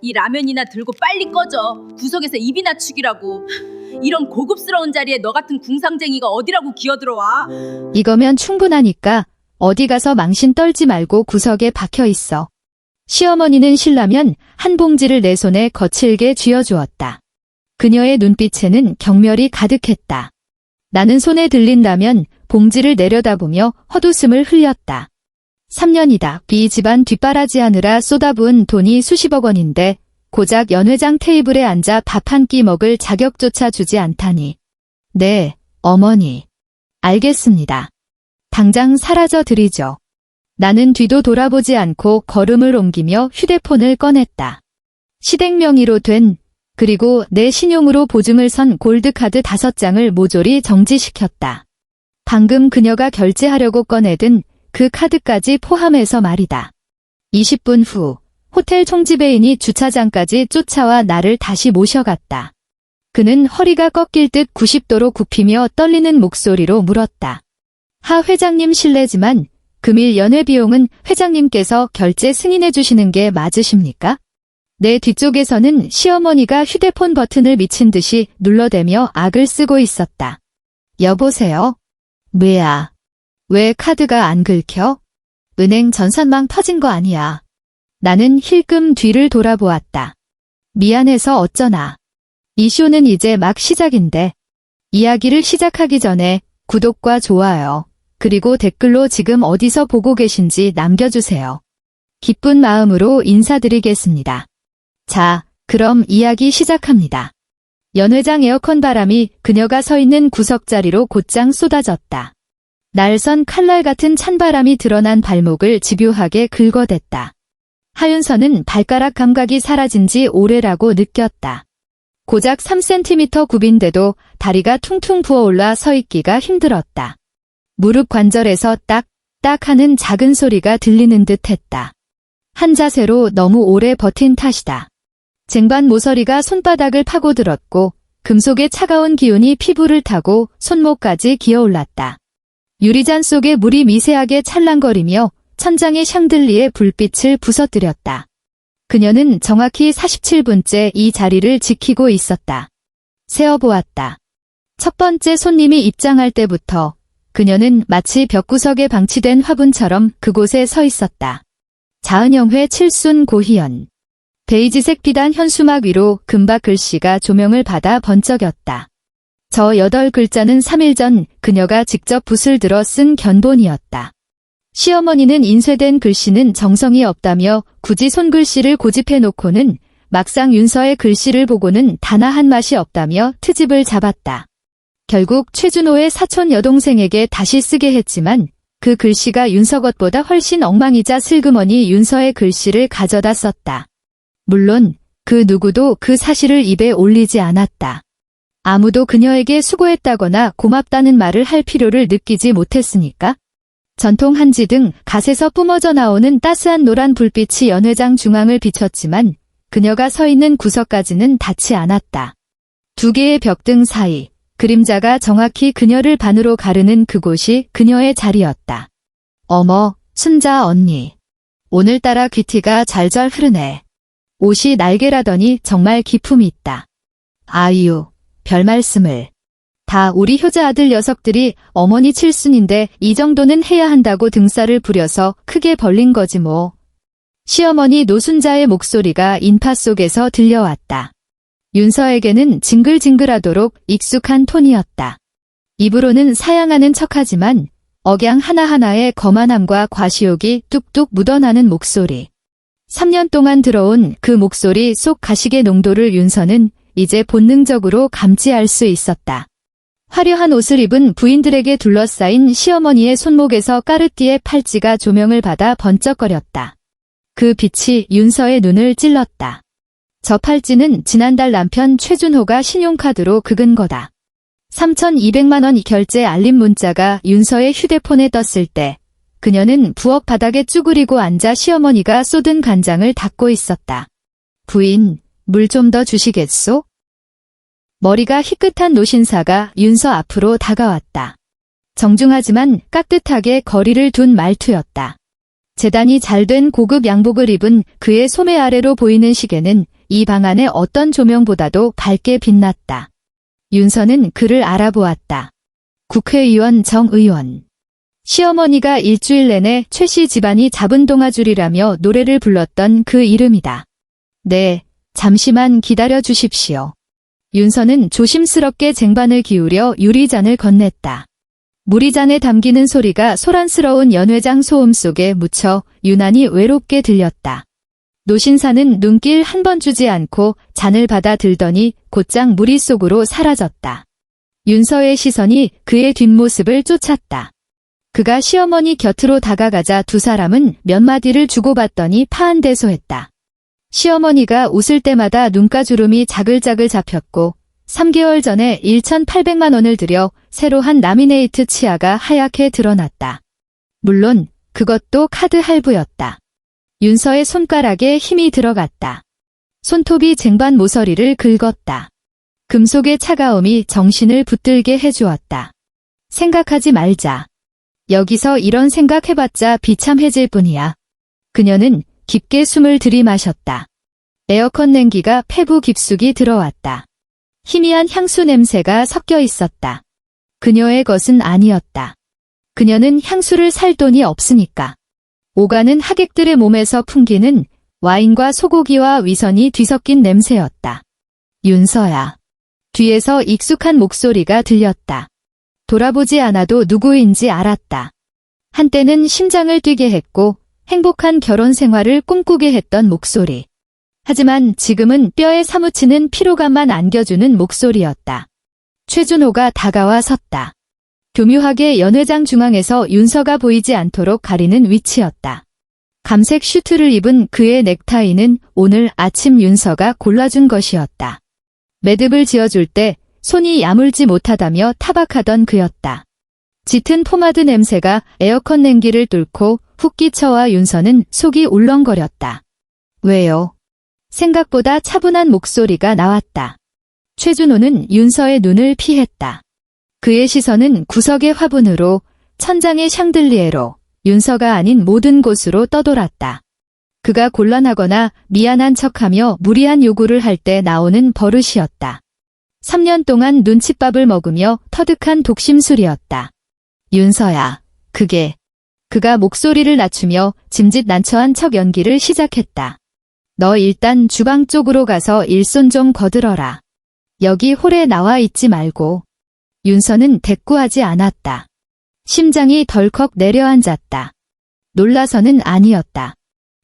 이 라면이나 들고 빨리 꺼져. 구석에서 입이나 죽이라고. 이런 고급스러운 자리에 너 같은 궁상쟁이가 어디라고 기어들어와. 이거면 충분하니까 어디 가서 망신 떨지 말고 구석에 박혀 있어. 시어머니는 신라면 한 봉지를 내 손에 거칠게 쥐어주었다. 그녀의 눈빛에는 경멸이 가득했다. 나는 손에 들린다면 봉지를 내려다보며 헛웃음을 흘렸다. 3년이다. 이 집안 뒷바라지하느라 쏟아부은 돈이 수십억 원인데 고작 연회장 테이블에 앉아 밥 한 끼 먹을 자격조차 주지 않다니. 네, 어머니. 알겠습니다. 당장 사라져 드리죠. 나는 뒤도 돌아보지 않고 걸음을 옮기며 휴대폰을 꺼냈다. 시댁 명의로 된, 그리고 내 신용으로 보증을 선 골드카드 5장을 모조리 정지시켰다. 방금 그녀가 결제하려고 꺼내든 그 카드까지 포함해서 말이다. 20분 후 호텔 총지배인이 주차장까지 쫓아와 나를 다시 모셔갔다. 그는 허리가 꺾일 듯 90도로 굽히며 떨리는 목소리로 물었다. 하 회장님 실례지만 금일 연회 비용은 회장님께서 결제 승인해 주시는 게 맞으십니까? 내 뒤쪽에서는 시어머니가 휴대폰 버튼을 미친 듯이 눌러대며 악을 쓰고 있었다. 여보세요? 뭐야? 왜 카드가 안 긁혀? 은행 전산망 터진 거 아니야. 나는 힐끔 뒤를 돌아보았다. 미안해서 어쩌나. 이 쇼는 이제 막 시작인데. 이야기를 시작하기 전에 구독과 좋아요, 그리고 댓글로 지금 어디서 보고 계신지 남겨주세요. 기쁜 마음으로 인사드리겠습니다. 자, 그럼 이야기 시작합니다. 연회장 에어컨 바람이 그녀가 서 있는 구석자리로 곧장 쏟아졌다. 날선 칼날 같은 찬바람이 드러난 발목을 집요하게 긁어댔다. 하윤서는 발가락 감각이 사라진 지 오래라고 느꼈다. 고작 3cm 굽인데도 다리가 퉁퉁 부어올라 서 있기가 힘들었다. 무릎 관절에서 딱 하는 작은 소리가 들리는 듯 했다. 한 자세로 너무 오래 버틴 탓이다. 쟁반 모서리가 손바닥을 파고들었고 금속의 차가운 기운이 피부를 타고 손목까지 기어올랐다. 유리잔 속에 물이 미세하게 찰랑거리며 천장의 샹들리에 불빛을 부서뜨렸다. 그녀는 정확히 47분째 이 자리를 지키고 있었다. 세어보았다. 첫 번째 손님이 입장할 때부터 그녀는 마치 벽구석에 방치된 화분처럼 그곳에 서 있었다. 자은영회 칠순 고희연. 베이지색 비단 현수막 위로 금박 글씨가 조명을 받아 번쩍였다. 저 8글자는 3일 전 그녀가 직접 붓을 들어 쓴 견본이었다. 시어머니는 인쇄된 글씨는 정성이 없다며 굳이 손글씨를 고집해놓고는 막상 윤서의 글씨를 보고는 단아한 맛이 없다며 트집을 잡았다. 결국 최준호의 사촌 여동생에게 다시 쓰게 했지만 그 글씨가 윤서 것보다 훨씬 엉망이자 슬그머니 윤서의 글씨를 가져다 썼다. 물론 그 누구도 그 사실을 입에 올리지 않았다. 아무도 그녀에게 수고했다거나 고맙다는 말을 할 필요를 느끼지 못했으니까. 전통 한지 등 갓에서 뿜어져 나오는 따스한 노란 불빛이 연회장 중앙을 비췄지만 그녀가 서 있는 구석까지는 닿지 않았다. 두 개의 벽등 사이, 그림자가 정확히 그녀를 반으로 가르는 그곳이 그녀의 자리였다. 어머, 순자 언니. 오늘따라 귀티가 잘잘 흐르네. 옷이 날개라더니 정말 기품이 있다. 아유, 별 말씀을. 다 우리 효자 아들 녀석들이 어머니 칠순인데 이 정도는 해야 한다고 등살을 부려서 크게 벌린 거지 뭐. 시어머니 노순자의 목소리가 인파 속에서 들려왔다. 윤서에게는 징글징글하도록 익숙한 톤이었다. 입으로는 사양하는 척하지만 억양 하나하나에 거만함과 과시욕이 뚝뚝 묻어나는 목소리. 3년 동안 들어온 그 목소리 속 가식의 농도를 윤서는 이제 본능적으로 감지할 수 있었다. 화려한 옷을 입은 부인들에게 둘러싸인 시어머니의 손목에서 까르띠에 팔찌가 조명을 받아 번쩍거렸다. 그 빛이 윤서의 눈을 찔렀다. 저 팔찌는 지난달 남편 최준호가 신용카드로 긁은 거다. 3,200만 원 결제 알림 문자가 윤서의 휴대폰에 떴을 때 그녀는 부엌 바닥에 쭈그리고 앉아 시어머니가 쏟은 간장을 닦고 있었다. 부인, 물 좀 더 주시겠소? 머리가 희끗한 노신사가 윤서 앞으로 다가왔다. 정중하지만 깍듯하게 거리를 둔 말투였다. 재단이 잘된 고급 양복을 입은 그의 소매 아래로 보이는 시계는 이 방 안의 어떤 조명보다도 밝게 빛났다. 윤서는 그를 알아보았다. 국회의원 정 의원. 시어머니가 일주일 내내 최 씨 집안이 잡은 동아줄이라며 노래를 불렀던 그 이름이다. 네, 잠시만 기다려 주십시오. 윤서는 조심스럽게 쟁반을 기울여 유리잔을 건넸다. 무리잔에 담기는 소리가 소란스러운 연회장 소음 속에 묻혀 유난히 외롭게 들렸다. 노신사는 눈길 한 번 주지 않고 잔을 받아 들더니 곧장 무리 속으로 사라졌다. 윤서의 시선이 그의 뒷모습을 쫓았다. 그가 시어머니 곁으로 다가가자 두 사람은 몇 마디를 주고받더니 파한대소했다. 시어머니가 웃을 때마다 눈가주름이 자글자글 잡혔고 3개월 전에 1,800만 원을 들여 새로 한 라미네이트 치아가 하얗게 드러났다. 물론 그것도 카드 할부였다. 윤서의 손가락에 힘이 들어갔다. 손톱이 쟁반 모서리를 긁었다. 금속의 차가움이 정신을 붙들게 해주었다. 생각하지 말자. 여기서 이런 생각해봤자 비참해질 뿐이야. 그녀는 깊게 숨을 들이마셨다. 에어컨 냉기가 폐부 깊숙이 들어왔다. 희미한 향수 냄새가 섞여 있었다. 그녀의 것은 아니었다. 그녀는 향수를 살 돈이 없으니까. 오가는 하객들의 몸에서 풍기는 와인과 소고기와 위선이 뒤섞인 냄새였다. 윤서야. 뒤에서 익숙한 목소리가 들렸다. 돌아보지 않아도 누구인지 알았다. 한때는 심장을 뛰게 했고 행복한 결혼 생활을 꿈꾸게 했던 목소리. 하지만 지금은 뼈에 사무치는 피로감만 안겨주는 목소리였다. 최준호가 다가와 섰다. 교묘하게 연회장 중앙에서 윤서가 보이지 않도록 가리는 위치였다. 감색 슈트를 입은 그의 넥타이는 오늘 아침 윤서가 골라준 것이었다. 매듭을 지어줄 때 손이 야물지 못하다며 타박하던 그였다. 짙은 포마드 냄새가 에어컨 냉기를 뚫고 훅 끼쳐와 윤서는 속이 울렁거렸다. 왜요? 생각보다 차분한 목소리가 나왔다. 최준호는 윤서의 눈을 피했다. 그의 시선은 구석의 화분으로, 천장의 샹들리에로, 윤서가 아닌 모든 곳으로 떠돌았다. 그가 곤란하거나 미안한 척하며 무리한 요구를 할 때 나오는 버릇이었다. 3년 동안 눈칫밥을 먹으며 터득한 독심술이었다. 윤서야, 그가 목소리를 낮추며 짐짓 난처한 척 연기를 시작했다. 너 일단 주방 쪽으로 가서 일손 좀 거들어라. 여기 홀에 나와 있지 말고. 윤서는 대꾸하지 않았다. 심장이 덜컥 내려앉았다. 놀라서는 아니었다.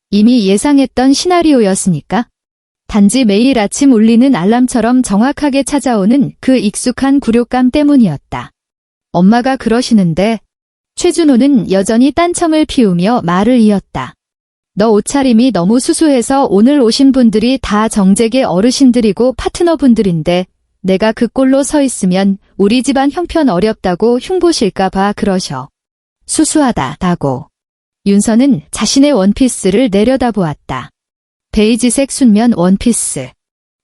이미 예상했던 시나리오였으니까. 단지 매일 아침 울리는 알람처럼 정확하게 찾아오는 그 익숙한 굴욕감 때문이었다. 엄마가 그러시는데. 최준호는 여전히 딴청을 피우며 말을 이었다. 너 옷차림이 너무 수수해서 오늘 오신 분들이 다 정재계 어르신들이고 파트너분들인데 내가 그 꼴로 서 있으면 우리 집안 형편 어렵다고 흉보실까 봐 그러셔. 수수하다고. 윤서는 자신의 원피스를 내려다보았다. 베이지색 순면 원피스.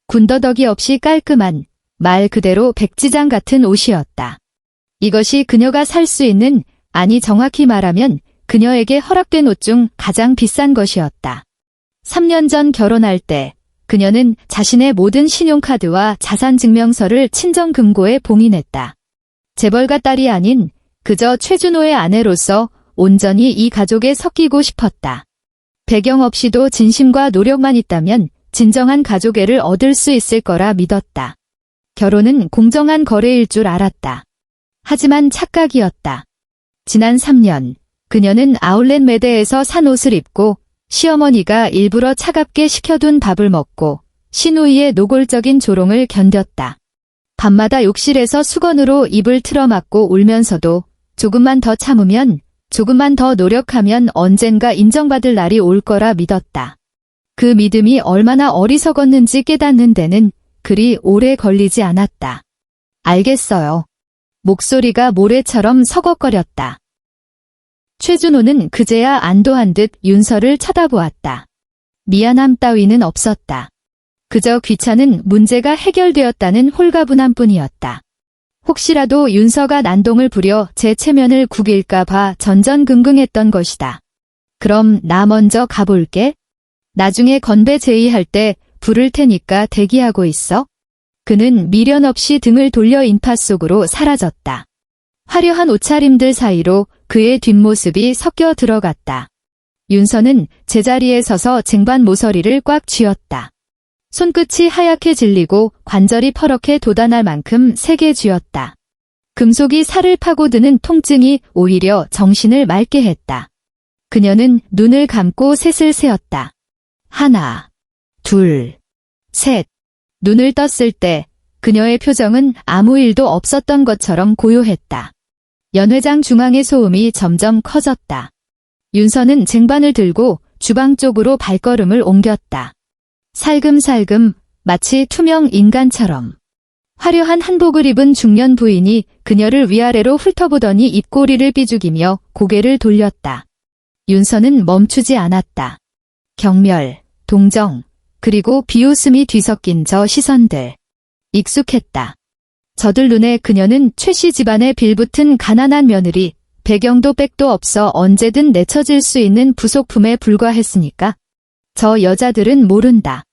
군더더기 없이 깔끔한, 말 그대로 백지장 같은 옷이었다. 이것이 그녀가 살 수 있는, 아니 정확히 말하면 그녀에게 허락된 옷 중 가장 비싼 것이었다. 3년 전 결혼할 때 그녀는 자신의 모든 신용카드와 자산증명서를 친정금고에 봉인했다. 재벌가 딸이 아닌 그저 최준호의 아내로서 온전히 이 가족에 섞이고 싶었다. 배경 없이도 진심과 노력만 있다면 진정한 가족애를 얻을 수 있을 거라 믿었다. 결혼은 공정한 거래일 줄 알았다. 하지만 착각이었다. 지난 3년 그녀는 아울렛 매대에서 산 옷을 입고 시어머니가 일부러 차갑게 식혀둔 밥을 먹고 시누이의 노골적인 조롱을 견뎠다. 밤마다 욕실에서 수건으로 입을 틀어막고 울면서도 조금만 더 참으면, 조금만 더 노력하면 언젠가 인정받을 날이 올 거라 믿었다. 그 믿음이 얼마나 어리석었는지 깨닫는 데는 그리 오래 걸리지 않았다. 알겠어요. 목소리가 모래처럼 서걱거렸다. 최준호는 그제야 안도한 듯 윤서를 쳐다보았다. 미안함 따위는 없었다. 그저 귀찮은 문제가 해결되었다는 홀가분함 뿐이었다. 혹시라도 윤서가 난동을 부려 제 체면을 구길까 봐 전전긍긍했던 것이다. 그럼 나 먼저 가볼게. 나중에 건배 제의할 때 부를 테니까 대기하고 있어. 그는 미련 없이 등을 돌려 인파 속으로 사라졌다. 화려한 옷차림들 사이로 그의 뒷모습이 섞여 들어갔다. 윤서는 제자리에 서서 쟁반 모서리를 꽉 쥐었다. 손끝이 하얗게 질리고 관절이 퍼렇게 돋아날 만큼 세게 쥐었다. 금속이 살을 파고드는 통증이 오히려 정신을 맑게 했다. 그녀는 눈을 감고 셋을 세었다. 하나, 둘, 셋. 눈을 떴을 때 그녀의 표정은 아무 일도 없었던 것처럼 고요했다. 연회장 중앙의 소음이 점점 커졌다. 윤서는 쟁반을 들고 주방 쪽으로 발걸음을 옮겼다. 살금살금 마치 투명 인간처럼. 화려한 한복을 입은 중년 부인이 그녀를 위아래로 훑어보더니 입꼬리를 삐죽이며 고개를 돌렸다. 윤서는 멈추지 않았다. 경멸, 동정, 그리고 비웃음이 뒤섞인 저 시선들. 익숙했다. 저들 눈에 그녀는 최씨 집안에 빌붙은 가난한 며느리, 배경도 백도 없어 언제든 내쳐질 수 있는 부속품에 불과했으니까. 저 여자들은 모른다.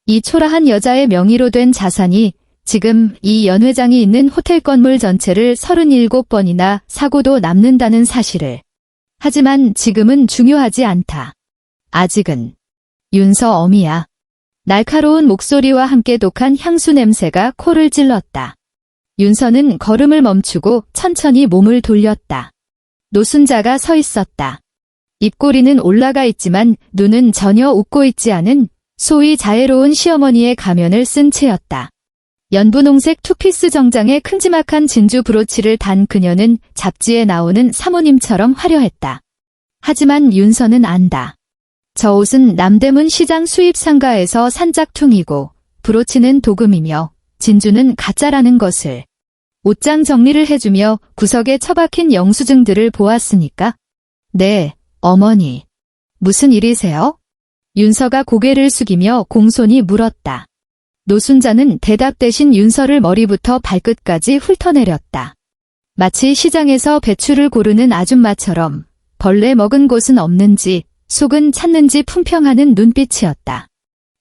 이 초라한 여자의 명의로 된 자산이 지금 이 연회장이 있는 호텔 건물 전체를 37번이나 사고도 남는다는 사실을. 하지만 지금은 중요하지 않다. 아직은. 윤서 어미야. 날카로운 목소리와 함께 독한 향수 냄새가 코를 찔렀다. 윤서는 걸음을 멈추고 천천히 몸을 돌렸다. 노순자가 서 있었다. 입꼬리는 올라가 있지만 눈은 전혀 웃고 있지 않은 소위 자애로운 시어머니의 가면을 쓴 채였다. 연분홍색 투피스 정장에 큼지막한 진주 브로치를 단 그녀는 잡지에 나오는 사모님처럼 화려했다. 하지만 윤서는 안다. 저 옷은 남대문 시장 수입 상가에서 산 짝퉁이고 브로치는 도금이며 진주는 가짜라는 것을. 옷장 정리를 해주며 구석에 처박힌 영수증들을 보았으니까. 네, 어머니. 무슨 일이세요? 윤서가 고개를 숙이며 공손히 물었다. 노순자는 대답 대신 윤서를 머리부터 발끝까지 훑어내렸다. 마치 시장에서 배추를 고르는 아줌마처럼 벌레 먹은 곳은 없는지 속은 찾는지 품평하는 눈빛이었다.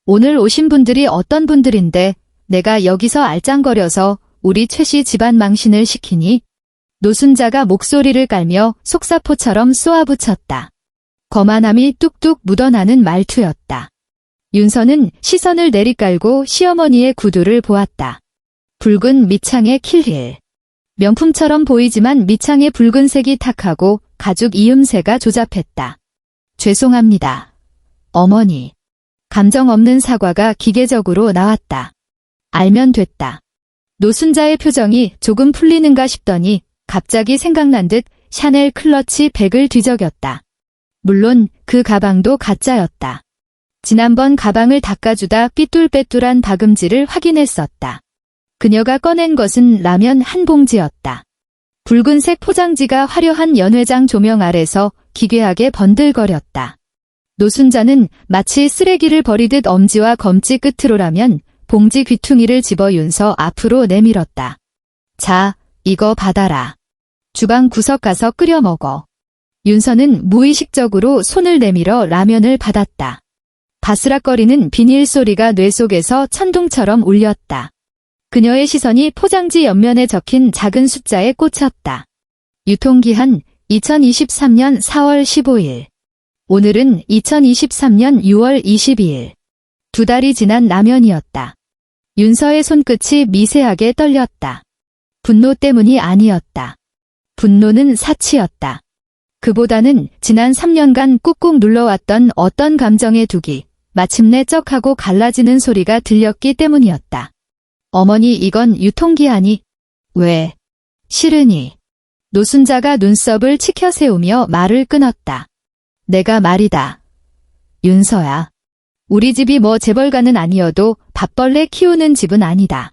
오늘 오신 분들이 어떤 분들인데 내가 여기서 알짱거려서 우리 최씨 집안 망신을 시키니? 노순자가 목소리를 깔며 속사포처럼 쏘아붙였다. 거만함이 뚝뚝 묻어나는 말투였다. 윤서는 시선을 내리깔고 시어머니의 구두를 보았다. 붉은 밑창의 킬힐. 명품처럼 보이지만 밑창의 붉은색이 탁하고 가죽 이음새가 조잡했다. 죄송합니다. 어머니. 감정 없는 사과가 기계적으로 나왔다. 알면 됐다. 노순자의 표정이 조금 풀리는가 싶더니 갑자기 생각난 듯 샤넬 클러치 백을 뒤적였다. 물론 그 가방도 가짜였다. 지난번 가방을 닦아주다 삐뚤빼뚤한 박음질을 확인했었다. 그녀가 꺼낸 것은 라면 한 봉지였다. 붉은색 포장지가 화려한 연회장 조명 아래서 기괴하게 번들거렸다. 노순자는 마치 쓰레기를 버리듯 엄지와 검지 끝으로라면 봉지 귀퉁이를 집어 윤서 앞으로 내밀었다. 자, 이거 받아라. 주방 구석 가서 끓여 먹어. 윤서는 무의식적으로 손을 내밀어 라면을 받았다. 바스락거리는 비닐 소리가 뇌 속에서 천둥처럼 울렸다. 그녀의 시선이 포장지 옆면에 적힌 작은 숫자에 꽂혔다. 유통기한 2023년 4월 15일. 오늘은 2023년 6월 22일. 2달이 지난 라면이었다. 윤서의 손끝이 미세하게 떨렸다. 분노 때문이 아니었다. 분노는 사치였다. 그보다는 지난 3년간 꾹꾹 눌러왔던 어떤 감정의 둑이 마침내 쩍하고 갈라지는 소리가 들렸기 때문이었다. 어머니, 이건 유통기한이. 왜? 싫으니. 노순자가 눈썹을 치켜 세우며 말을 끊었다. 내가 말이다. 윤서야. 우리 집이 뭐 재벌가는 아니어도 밥벌레 키우는 집은 아니다.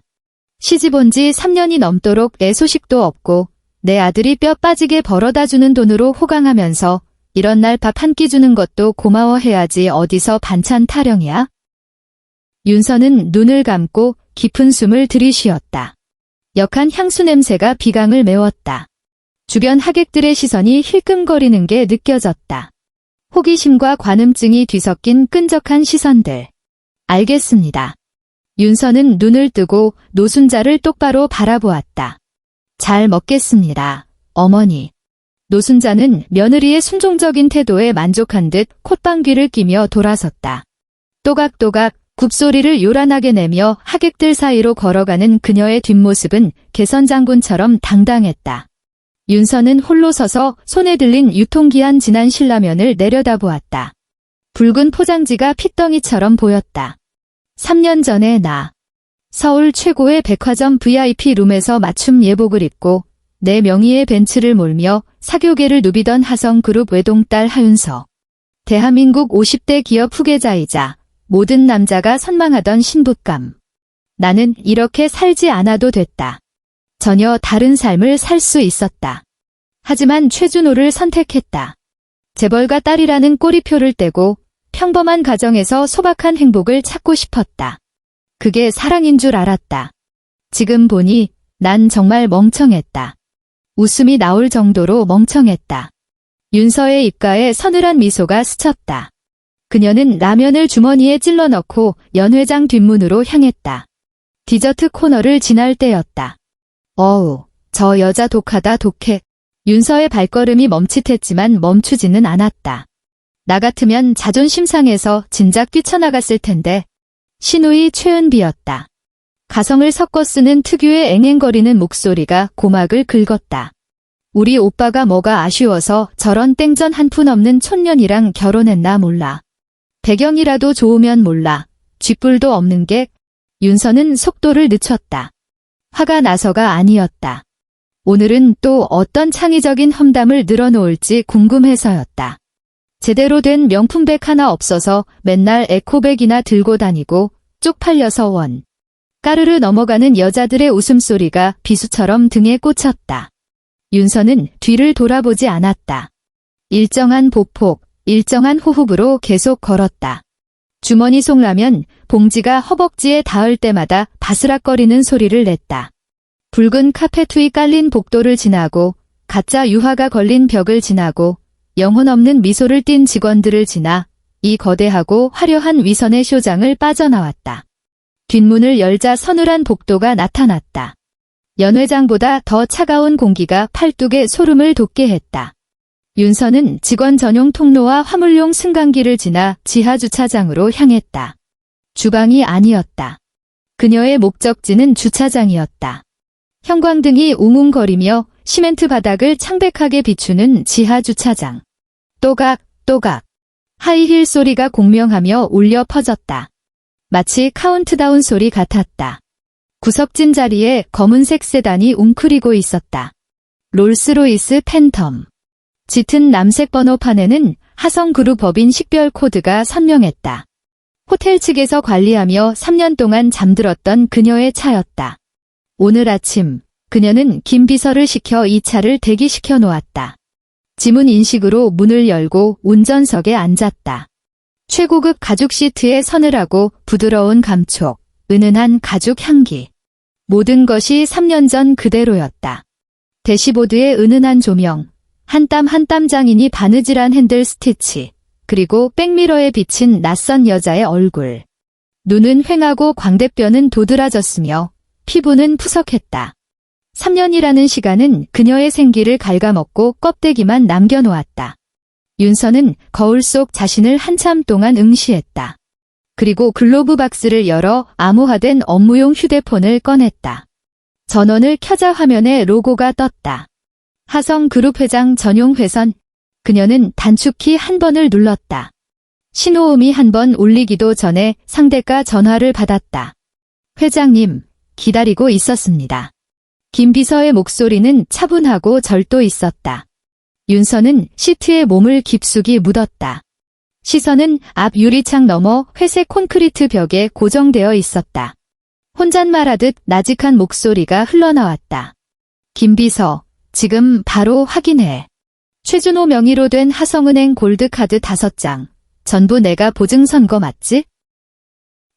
시집 온 지 3년이 넘도록 애 소식도 없고 내 아들이 뼈 빠지게 벌어다주는 돈으로 호강하면서 이런 날 밥 한 끼 주는 것도 고마워해야지 어디서 반찬 타령이야? 윤서는 눈을 감고 깊은 숨을 들이쉬었다. 역한 향수 냄새가 비강을 메웠다. 주변 하객들의 시선이 힐끔거리는 게 느껴졌다. 호기심과 관음증이 뒤섞인 끈적한 시선들. 알겠습니다. 윤서는 눈을 뜨고 노순자를 똑바로 바라보았다. 잘 먹겠습니다, 어머니. 노순자는 며느리의 순종적인 태도에 만족한 듯 콧방귀를 끼며 돌아섰다. 또각또각 굽소리를 요란하게 내며 하객들 사이로 걸어가는 그녀의 뒷모습은 개선장군처럼 당당했다. 윤서는 홀로 서서 손에 들린 유통기한 지난 신라면을 내려다보았다. 붉은 포장지가 핏덩이처럼 보였다. 3년 전에 나. 서울 최고의 백화점 VIP 룸에서 맞춤 예복을 입고 내 명의의 벤츠를 몰며 사교계를 누비던 하성그룹 외동딸 하윤서. 대한민국 50대 기업 후계자이자 모든 남자가 선망하던 신부감. 나는 이렇게 살지 않아도 됐다. 전혀 다른 삶을 살 수 있었다. 하지만 최준호를 선택했다. 재벌가 딸이라는 꼬리표를 떼고 평범한 가정에서 소박한 행복을 찾고 싶었다. 그게 사랑인 줄 알았다. 지금 보니 난 정말 멍청했다. 웃음이 나올 정도로 멍청했다. 윤서의 입가에 서늘한 미소가 스쳤다. 그녀는 라면을 주머니에 찔러 넣고 연회장 뒷문으로 향했다. 디저트 코너를 지날 때였다. 어우, 저 여자 독하다 독해. 윤서의 발걸음이 멈칫했지만 멈추지는 않았다. 나 같으면 자존심 상해서 진작 뛰쳐나갔을 텐데. 신우이 최은비였다. 가성을 섞어 쓰는 특유의 앵앵거리는 목소리가 고막을 긁었다. 우리 오빠가 뭐가 아쉬워서 저런 땡전 한 푼 없는 촌년이랑 결혼했나 몰라. 배경이라도 좋으면 몰라. 쥐뿔도 없는 게. 윤서는 속도를 늦췄다. 화가 나서가 아니었다. 오늘은 또 어떤 창의적인 험담을 늘어놓을지 궁금해서였다. 제대로 된 명품백 하나 없어서 맨날 에코백이나 들고 다니고 쪽팔려서 원. 까르르 넘어가는 여자들의 웃음소리가 비수처럼 등에 꽂혔다. 윤서는 뒤를 돌아보지 않았다. 일정한 보폭, 일정한 호흡으로 계속 걸었다. 주머니 속라면 봉지가 허벅지에 닿을 때마다 바스락거리는 소리를 냈다. 붉은 카페 위 깔린 복도를 지나고 가짜 유화가 걸린 벽을 지나고 영혼 없는 미소를 띤 직원들을 지나 이 거대하고 화려한 위선의 쇼장을 빠져나왔다. 뒷문을 열자 서늘한 복도가 나타났다. 연회장보다 더 차가운 공기가 팔뚝에 소름을 돋게 했다. 윤서는 직원 전용 통로와 화물용 승강기를 지나 지하 주차장으로 향했다. 주방이 아니었다. 그녀의 목적지는 주차장이었다. 형광등이 웅웅거리며 시멘트 바닥을 창백하게 비추는 지하 주차장. 또각또각. 하이힐 소리가 공명하며 울려 퍼졌다. 마치 카운트다운 소리 같았다. 구석진 자리에 검은색 세단이 웅크리고 있었다. 롤스로이스 팬텀. 짙은 남색 번호판에는 하성그룹 법인 식별 코드가 선명했다. 호텔 측에서 관리하며 3년 동안 잠들었던 그녀의 차였다. 오늘 아침 그녀는 김 비서를 시켜 이 차를 대기시켜 놓았다. 지문 인식으로 문을 열고 운전석에 앉았다. 최고급 가죽 시트의 서늘하고 부드러운 감촉, 은은한 가죽 향기. 모든 것이 3년 전 그대로였다. 대시보드의 은은한 조명, 한 땀 한 땀 장인이 바느질한 핸들 스티치, 그리고 백미러에 비친 낯선 여자의 얼굴. 눈은 휑하고 광대뼈는 도드라졌으며 피부는 푸석했다. 3년이라는 시간은 그녀의 생기를 갉아먹고 껍데기만 남겨놓았다. 윤서는 거울 속 자신을 한참 동안 응시했다. 그리고 글로브 박스를 열어 암호화된 업무용 휴대폰을 꺼냈다. 전원을 켜자 화면에 로고가 떴다. 하성그룹 회장 전용 회선. 그녀는 단축키 한 번을 눌렀다. 신호음이 한 번 울리기도 전에 상대가 전화를 받았다. 회장님, 기다리고 있었습니다. 김 비서의 목소리는 차분하고 절도 있었다. 윤서는 시트에 몸을 깊숙이 묻었다. 시선은 앞 유리창 너머 회색 콘크리트 벽에 고정되어 있었다. 혼잣말하듯 나직한 목소리가 흘러나왔다. 김 비서, 지금 바로 확인해. 최준호 명의로 된 하성은행 골드카드 5장. 전부 내가 보증선 거 맞지?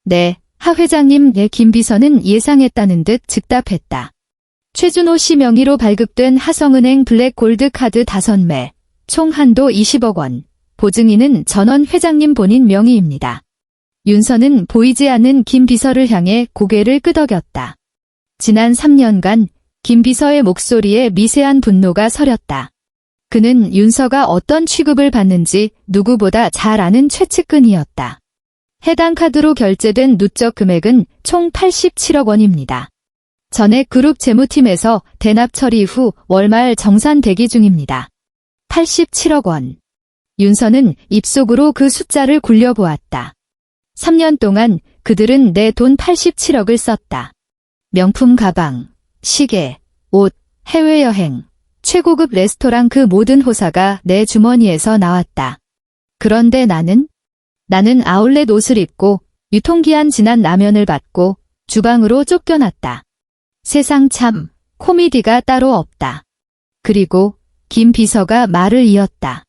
네, 하 회장님. 네. 김 비서는 예상했다는 듯 즉답했다. 최준호 씨 명의로 발급된 하성은행 블랙 골드카드 5매, 총 한도 20억 원. 보증인은 전원 회장님 본인 명의입니다. 윤서는 보이지 않는 김 비서를 향해 고개를 끄덕였다. 지난 3년간 김 비서의 목소리에 미세한 분노가 서렸다. 그는 윤서가 어떤 취급을 받는지 누구보다 잘 아는 최측근이었다. 해당 카드로 결제된 누적 금액은 총 87억 원입니다. 전액 그룹 재무팀에서 대납 처리 후 월말 정산 대기 중입니다. 87억 원. 윤서는 입속으로 그 숫자를 굴려보았다. 3년 동안 그들은 내 돈 87억을 썼다. 명품 가방, 시계, 옷, 해외여행, 최고급 레스토랑 그 모든 호사가 내 주머니에서 나왔다. 그런데 나는 아울렛 옷을 입고 유통기한 지난 라면을 받고 주방으로 쫓겨났다. 세상 참 코미디가 따로 없다. 그리고 김 비서가 말을 이었다.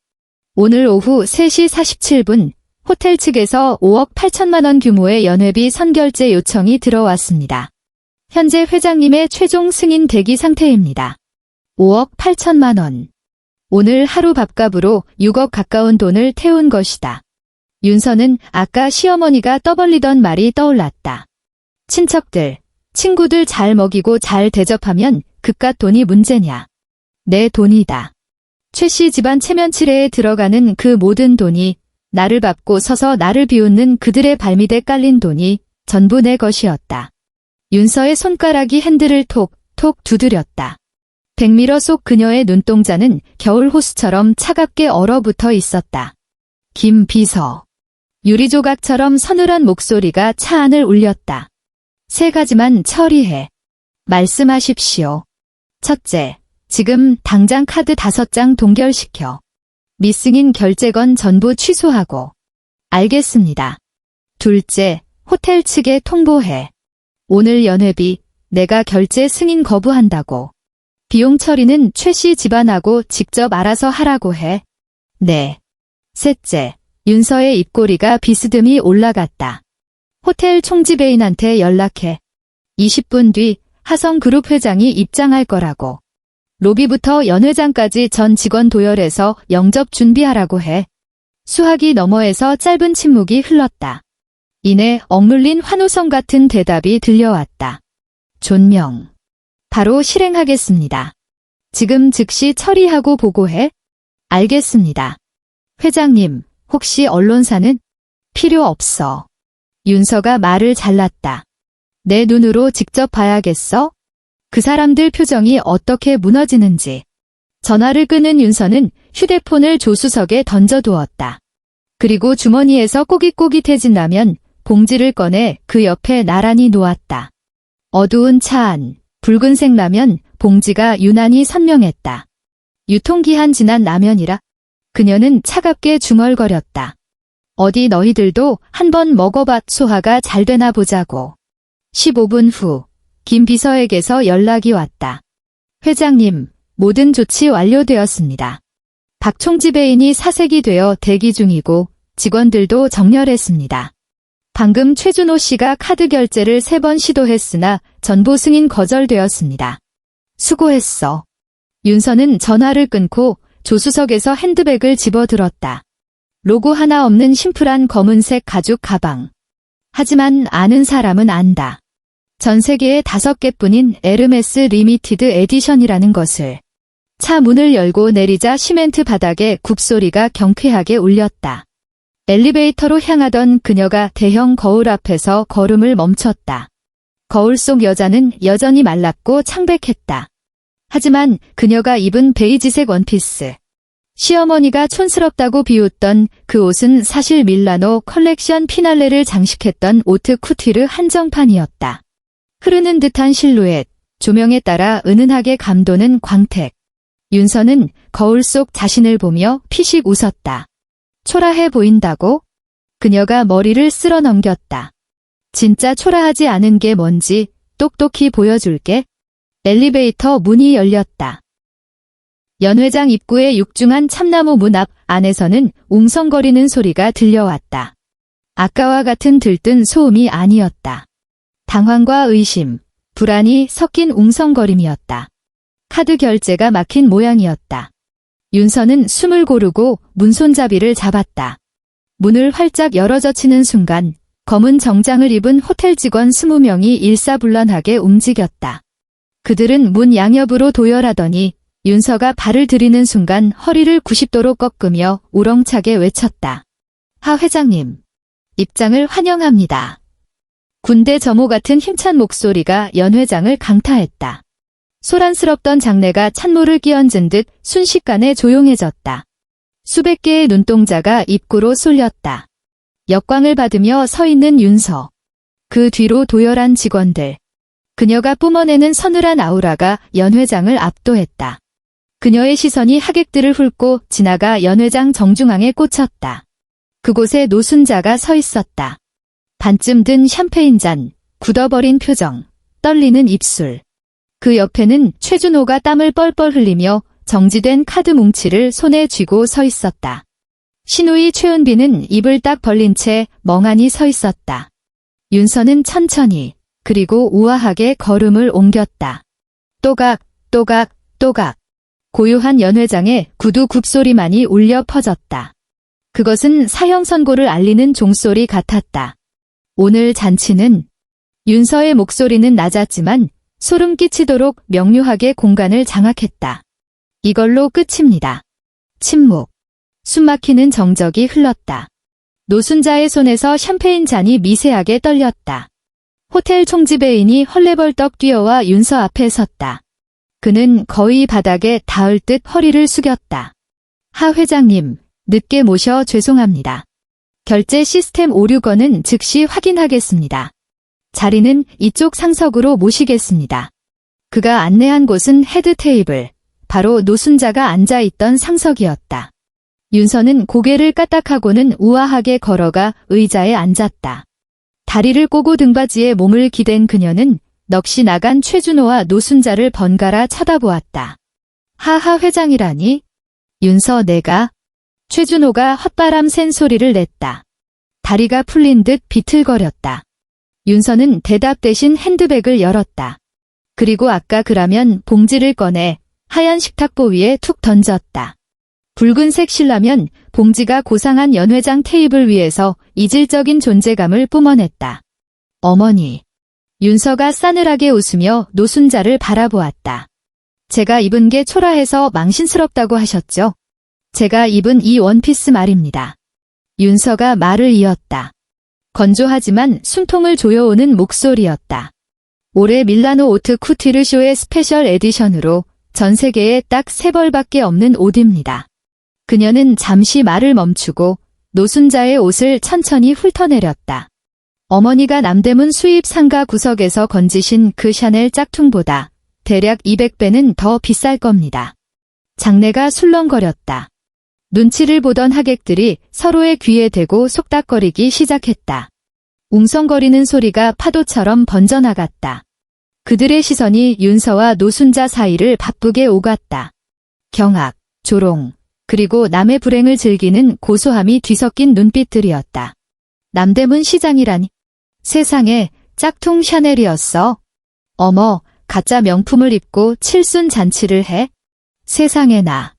오늘 오후 3시 47분 호텔 측에서 5억 8천만 원 규모의 연회비 선결제 요청이 들어왔습니다. 현재 회장님의 최종 승인 대기 상태입니다. 5억 8천만 원. 오늘 하루 밥값으로 6억 가까운 돈을 태운 것이다. 윤서는 아까 시어머니가 떠벌리던 말이 떠올랐다. 친척들, 친구들 잘 먹이고 잘 대접하면 그깟 돈이 문제냐. 내 돈이다. 최 씨 집안 체면치레에 들어가는 그 모든 돈이 나를 밟고 서서 나를 비웃는 그들의 발밑에 깔린 돈이 전부 내 것이었다. 윤서의 손가락이 핸들을 톡톡 두드렸다. 백미러 속 그녀의 눈동자는 겨울 호수처럼 차갑게 얼어붙어 있었다. 김 비서. 유리조각처럼 서늘한 목소리가 차 안을 울렸다. 3가지만 처리해. 말씀하십시오. 첫째, 지금 당장 카드 5장 동결시켜. 미승인 결제건 전부 취소하고. 알겠습니다. 둘째, 호텔 측에 통보해. 오늘 연회비 내가 결제 승인 거부한다고. 비용 처리는 최 씨 집안하고 직접 알아서 하라고 해. 네. 셋째, 윤서의 입꼬리가 비스듬히 올라갔다. 호텔 총지배인한테 연락해. 20분 뒤 하성그룹 회장이 입장할 거라고. 로비부터 연회장까지 전 직원 도열해서 영접 준비하라고 해. 수화기 너머에서 짧은 침묵이 흘렀다. 이내 억눌린 환호성 같은 대답이 들려왔다. 존명. 바로 실행하겠습니다. 지금 즉시 처리하고 보고해. 알겠습니다. 회장님, 혹시 언론사는? 필요 없어. 윤서가 말을 잘랐다. 내 눈으로 직접 봐야겠어? 그 사람들 표정이 어떻게 무너지는지. 전화를 끄는 윤서는 휴대폰을 조수석에 던져두었다. 그리고 주머니에서 꼬깃꼬깃해진 라면 봉지를 꺼내 그 옆에 나란히 놓았다. 어두운 차 안, 붉은색 라면 봉지가 유난히 선명했다. 유통기한 지난 라면이라. 그녀는 차갑게 중얼거렸다. 어디 너희들도 한번 먹어봐. 소화가 잘 되나 보자고. 15분 후 김 비서에게서 연락이 왔다. 회장님, 모든 조치 완료되었습니다. 박 총지배인이 사색이 되어 대기 중이고 직원들도 정렬했습니다. 방금 최준호 씨가 카드 결제를 3번 시도했으나 전부 승인 거절되었습니다. 수고했어. 윤서는 전화를 끊고 조수석에서 핸드백을 집어들었다. 로고 하나 없는 심플한 검은색 가죽 가방. 하지만 아는 사람은 안다. 전 세계에 5개뿐인 에르메스 리미티드 에디션이라는 것을. 차 문을 열고 내리자 시멘트 바닥에 굽소리가 경쾌하게 울렸다. 엘리베이터로 향하던 그녀가 대형 거울 앞에서 걸음을 멈췄다. 거울 속 여자는 여전히 말랐고 창백했다. 하지만 그녀가 입은 베이지색 원피스. 시어머니가 촌스럽다고 비웃던 그 옷은 사실 밀라노 컬렉션 피날레를 장식했던 오트 쿠티르 한정판이었다. 흐르는 듯한 실루엣, 조명에 따라 은은하게 감도는 광택. 윤서는 거울 속 자신을 보며 피식 웃었다. 초라해 보인다고? 그녀가 머리를 쓸어 넘겼다. 진짜 초라하지 않은 게 뭔지 똑똑히 보여줄게. 엘리베이터 문이 열렸다. 연회장 입구의 육중한 참나무 문 앞 안에서는 웅성거리는 소리가 들려왔다. 아까와 같은 들뜬 소음이 아니었다. 당황과 의심, 불안이 섞인 웅성거림이었다. 카드 결제가 막힌 모양이었다. 윤서는 숨을 고르고 문손잡이를 잡았다. 문을 활짝 열어젖히는 순간 검은 정장을 입은 호텔 직원 20명이 일사불란하게 움직였다. 그들은 문 양옆으로 도열하더니 윤서가 발을 들이는 순간 허리를 90도로 꺾으며 우렁차게 외쳤다. 하 회장님, 입장을 환영합니다. 군대 점호 같은 힘찬 목소리가 연 회장을 강타했다. 소란스럽던 장내가 찬물을 끼얹은 듯 순식간에 조용해졌다. 수백 개의 눈동자가 입구로 쏠렸다. 역광을 받으며 서 있는 윤서. 그 뒤로 도열한 직원들. 그녀가 뿜어내는 서늘한 아우라가 연 회장을 압도했다. 그녀의 시선이 하객들을 훑고 지나가 연 회장 정중앙에 꽂혔다. 그곳에 노순자가 서 있었다. 반쯤 든 샴페인 잔, 굳어버린 표정, 떨리는 입술. 그 옆에는 최준호가 땀을 뻘뻘 흘리며 정지된 카드 뭉치를 손에 쥐고 서 있었다. 신우이 최은비는 입을 딱 벌린 채 멍하니 서 있었다. 윤서는 천천히 그리고 우아하게 걸음을 옮겼다. 또각, 또각, 또각. 고요한 연 회장의 구두 굽소리만이 울려 퍼졌다. 그것은 사형 선고를 알리는 종소리 같았다. 오늘 잔치는 윤서의 목소리는 낮았지만 소름 끼치도록 명료하게 공간을 장악했다. 이걸로 끝입니다. 침묵. 숨막히는 정적이 흘렀다. 노순자의 손에서 샴페인 잔이 미세하게 떨렸다. 호텔 총지배인이 헐레벌떡 뛰어와 윤서 앞에 섰다. 그는 거의 바닥에 닿을 듯 허리를 숙였다. 하 회장님, 늦게 모셔 죄송합니다. 결제 시스템 오류건은 즉시 확인하겠습니다. 자리는 이쪽 상석으로 모시겠습니다. 그가 안내한 곳은 헤드 테이블, 바로 노순자가 앉아있던 상석이었다. 윤서는 고개를 까딱하고는 우아하게 걸어가 의자에 앉았다. 다리를 꼬고 등받이에 몸을 기댄 그녀는 넋이 나간 최준호와 노순자를 번갈아 쳐다보았다. 하하 회장이라니? 윤서 내가? 최준호가 헛바람 샌 소리를 냈다. 다리가 풀린 듯 비틀거렸다. 윤서는 대답 대신 핸드백을 열었다. 그리고 아까 그라면 봉지를 꺼내 하얀 식탁보 위에 툭 던졌다. 붉은색 신라면 봉지가 고상한 연 회장 테이블 위에서 이질적인 존재감을 뿜어냈다. 어머니. 윤서가 싸늘하게 웃으며 노순자를 바라보았다. 제가 입은 게 초라해서 망신스럽다고 하셨죠? 제가 입은 이 원피스 말입니다. 윤서가 말을 이었다. 건조하지만 숨통을 조여오는 목소리였다. 올해 밀라노 오트 쿠티르 쇼의 스페셜 에디션으로 전 세계에 딱 3벌밖에 없는 옷입니다. 그녀는 잠시 말을 멈추고 노순자의 옷을 천천히 훑어내렸다. 어머니가 남대문 수입 상가 구석에서 건지신 그 샤넬 짝퉁보다 대략 200배는 더 비쌀 겁니다. 장내가 술렁거렸다. 눈치를 보던 하객들이 서로의 귀에 대고 속닥거리기 시작했다. 웅성거리는 소리가 파도처럼 번져나갔다. 그들의 시선이 윤서와 노순자 사이를 바쁘게 오갔다. 경악, 조롱, 그리고 남의 불행을 즐기는 고소함이 뒤섞인 눈빛들이었다. 남대문 시장이라니. 세상에 짝퉁 샤넬이었어. 어머, 가짜 명품을 입고 칠순 잔치를 해? 세상에나.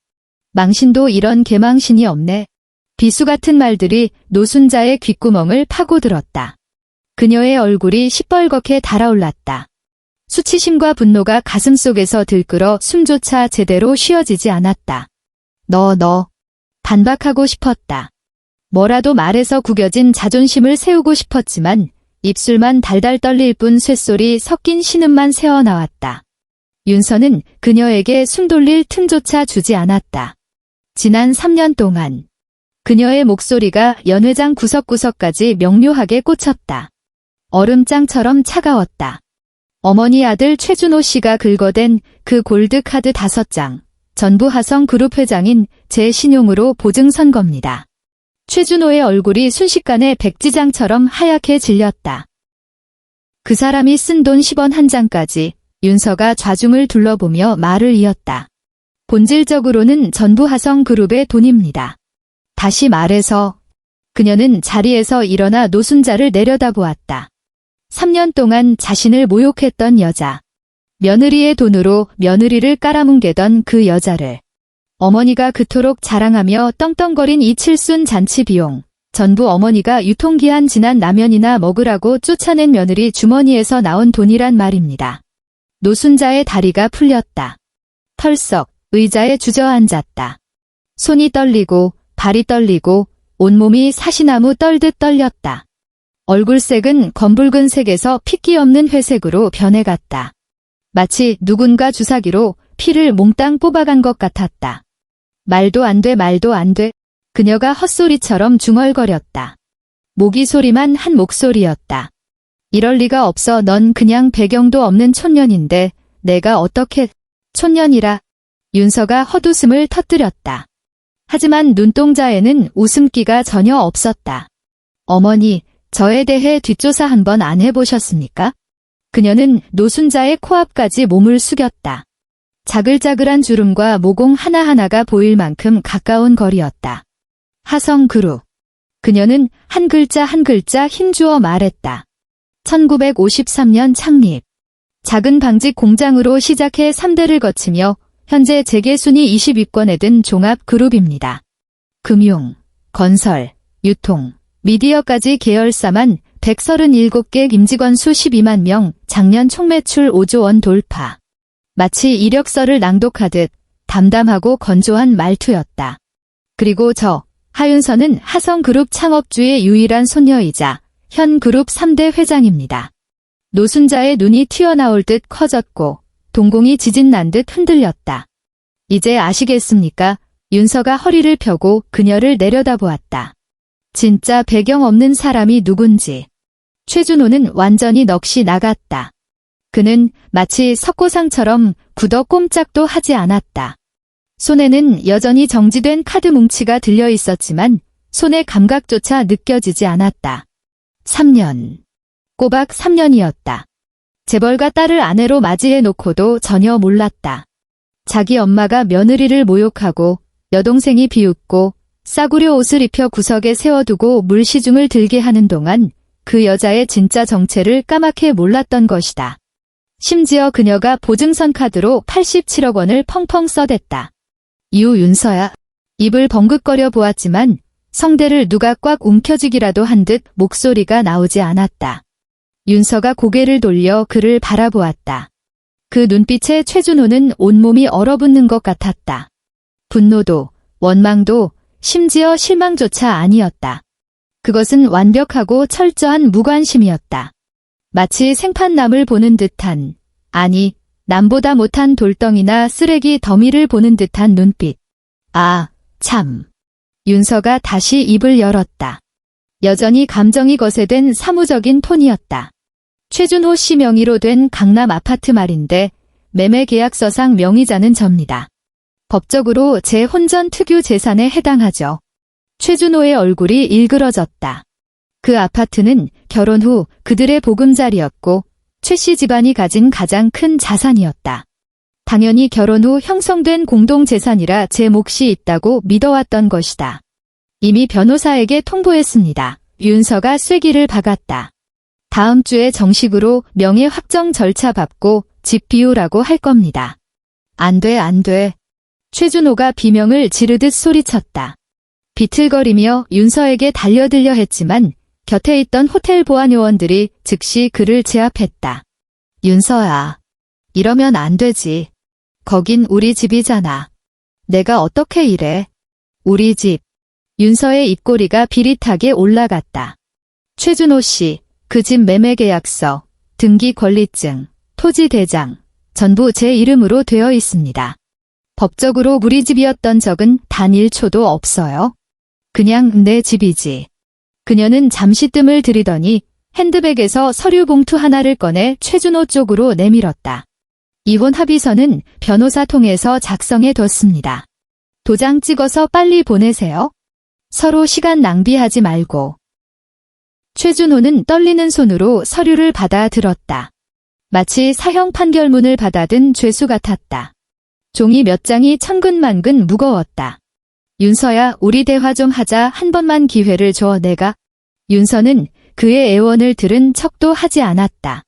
망신도 이런 개망신이 없네. 비수 같은 말들이 노순자의 귓구멍을 파고들었다. 그녀의 얼굴이 시뻘겋게 달아올랐다. 수치심과 분노가 가슴속에서 들끓어 숨조차 제대로 쉬어지지 않았다. 너. 반박하고 싶었다. 뭐라도 말해서 구겨진 자존심을 세우고 싶었지만 입술만 달달 떨릴 뿐 쇳소리 섞인 신음만 새어나왔다. 윤서는 그녀에게 숨 돌릴 틈조차 주지 않았다. 지난 3년 동안 그녀의 목소리가 연 회장 구석구석까지 명료하게 꽂혔다. 얼음장처럼 차가웠다. 어머니 아들 최준호 씨가 긁어댄 그 골드카드 5장, 전부 하성 그룹 회장인 제 신용으로 보증선 겁니다. 최준호의 얼굴이 순식간에 백지장처럼 하얗게 질렸다. 그 사람이 쓴 돈 10원 한 장까지 윤서가 좌중을 둘러보며 말을 이었다. 본질적으로는 전부 하성 그룹의 돈입니다. 다시 말해서 그녀는 자리에서 일어나 노순자를 내려다보았다. 3년 동안 자신을 모욕했던 여자. 며느리의 돈으로 며느리를 깔아뭉개던 그 여자를. 어머니가 그토록 자랑하며 떵떵거린 이 칠순 잔치 비용. 전부 어머니가 유통기한 지난 라면이나 먹으라고 쫓아낸 며느리 주머니에서 나온 돈이란 말입니다. 노순자의 다리가 풀렸다. 털썩 의자에 주저앉았다. 손이 떨리고 발이 떨리고 온몸이 사시나무 떨듯 떨렸다. 얼굴색은 검붉은 색에서 핏기 없는 회색으로 변해갔다. 마치 누군가 주사기로 피를 몽땅 뽑아간 것 같았다. 말도 안 돼, 말도 안 돼. 그녀가 헛소리처럼 중얼거렸다. 모기 소리만 한 목소리였다. 이럴 리가 없어. 넌 그냥 배경도 없는 촌년인데 내가 어떻게... 촌년이라. 윤서가 헛웃음을 터뜨렸다. 하지만 눈동자에는 웃음기가 전혀 없었다. 어머니, 저에 대해 뒷조사 한번 안 해보셨습니까? 그녀는 노순자의 코앞까지 몸을 숙였다. 자글자글한 주름과 모공 하나하나가 보일 만큼 가까운 거리였다. 하성그룹. 그녀는 한 글자 한 글자 힘주어 말했다. 1953년 창립. 작은 방직 공장으로 시작해 3대를 거치며 현재 재계순위 20위권에 든 종합그룹입니다. 금융, 건설, 유통, 미디어까지 계열사만 137개, 임직원 수 12만 명, 작년 총매출 5조 원 돌파. 마치 이력서를 낭독하듯 담담하고 건조한 말투였다. 그리고 하윤서는 하성그룹 창업주의 유일한 손녀이자 현 그룹 3대 회장입니다. 노순자의 눈이 튀어나올 듯 커졌고 동공이 지진난 듯 흔들렸다. 이제 아시겠습니까? 윤서가 허리를 펴고 그녀를 내려다보았다. 진짜 배경 없는 사람이 누군지. 최준호는 완전히 넋이 나갔다. 그는 마치 석고상처럼 굳어 꼼짝도 하지 않았다. 손에는 여전히 정지된 카드 뭉치가 들려 있었지만 손의 감각조차 느껴지지 않았다. 3년. 꼬박 3년이었다. 재벌가 딸을 아내로 맞이해 놓고도 전혀 몰랐다. 자기 엄마가 며느리를 모욕하고 여동생이 비웃고 싸구려 옷을 입혀 구석에 세워두고 물시중을 들게 하는 동안 그 여자의 진짜 정체를 까맣게 몰랐던 것이다. 심지어 그녀가 보증선 카드로 87억 원을 펑펑 써댔다. 이후 윤서야 입을 벙긋거려 보았지만 성대를 누가 꽉 움켜쥐기라도 한 듯 목소리가 나오지 않았다. 윤서가 고개를 돌려 그를 바라보았다. 그 눈빛에 최준호는 온몸이 얼어붙는 것 같았다. 분노도, 원망도, 심지어 실망조차 아니었다. 그것은 완벽하고 철저한 무관심이었다. 마치 생판남을 보는 듯한, 아니, 남보다 못한 돌덩이나 쓰레기 더미를 보는 듯한 눈빛. 아, 참. 윤서가 다시 입을 열었다. 여전히 감정이 거세된 사무적인 톤이었다. 최준호 씨 명의로 된 강남 아파트 말인데 매매 계약서상 명의자는 접니다. 법적으로 제 혼전 특유 재산에 해당하죠. 최준호의 얼굴이 일그러졌다. 그 아파트는 결혼 후 그들의 보금자리였고 최 씨 집안이 가진 가장 큰 자산이었다. 당연히 결혼 후 형성된 공동재산이라 제 몫이 있다고 믿어왔던 것이다. 이미 변호사에게 통보했습니다. 윤서가 쐐기를 박았다. 다음 주에 정식으로 명예 확정 절차 밟고 집 비우라고 할 겁니다. 안 돼, 안 돼. 최준호가 비명을 지르듯 소리쳤다. 비틀거리며 윤서에게 달려들려 했지만 곁에 있던 호텔 보안 요원들이 즉시 그를 제압했다. 윤서야, 이러면 안 되지. 거긴 우리 집이잖아. 내가 어떻게 이래? 우리 집. 윤서의 입꼬리가 비릿하게 올라갔다. 최준호 씨, 그 집 매매 계약서, 등기 권리증, 토지 대장, 전부 제 이름으로 되어 있습니다. 법적으로 우리 집이었던 적은 단 1초도 없어요. 그냥 내 집이지. 그녀는 잠시 뜸을 들이더니 핸드백에서 서류 봉투 하나를 꺼내 최준호 쪽으로 내밀었다. 이혼 합의서는 변호사 통해서 작성해 뒀습니다. 도장 찍어서 빨리 보내세요. 서로 시간 낭비하지 말고. 최준호는 떨리는 손으로 서류를 받아 들었다. 마치 사형 판결문을 받아든 죄수 같았다. 종이 몇 장이 천근만근 무거웠다. 윤서야, 우리 대화 좀 하자. 한 번만 기회를 줘. 내가. 윤서는 그의 애원을 들은 척도 하지 않았다.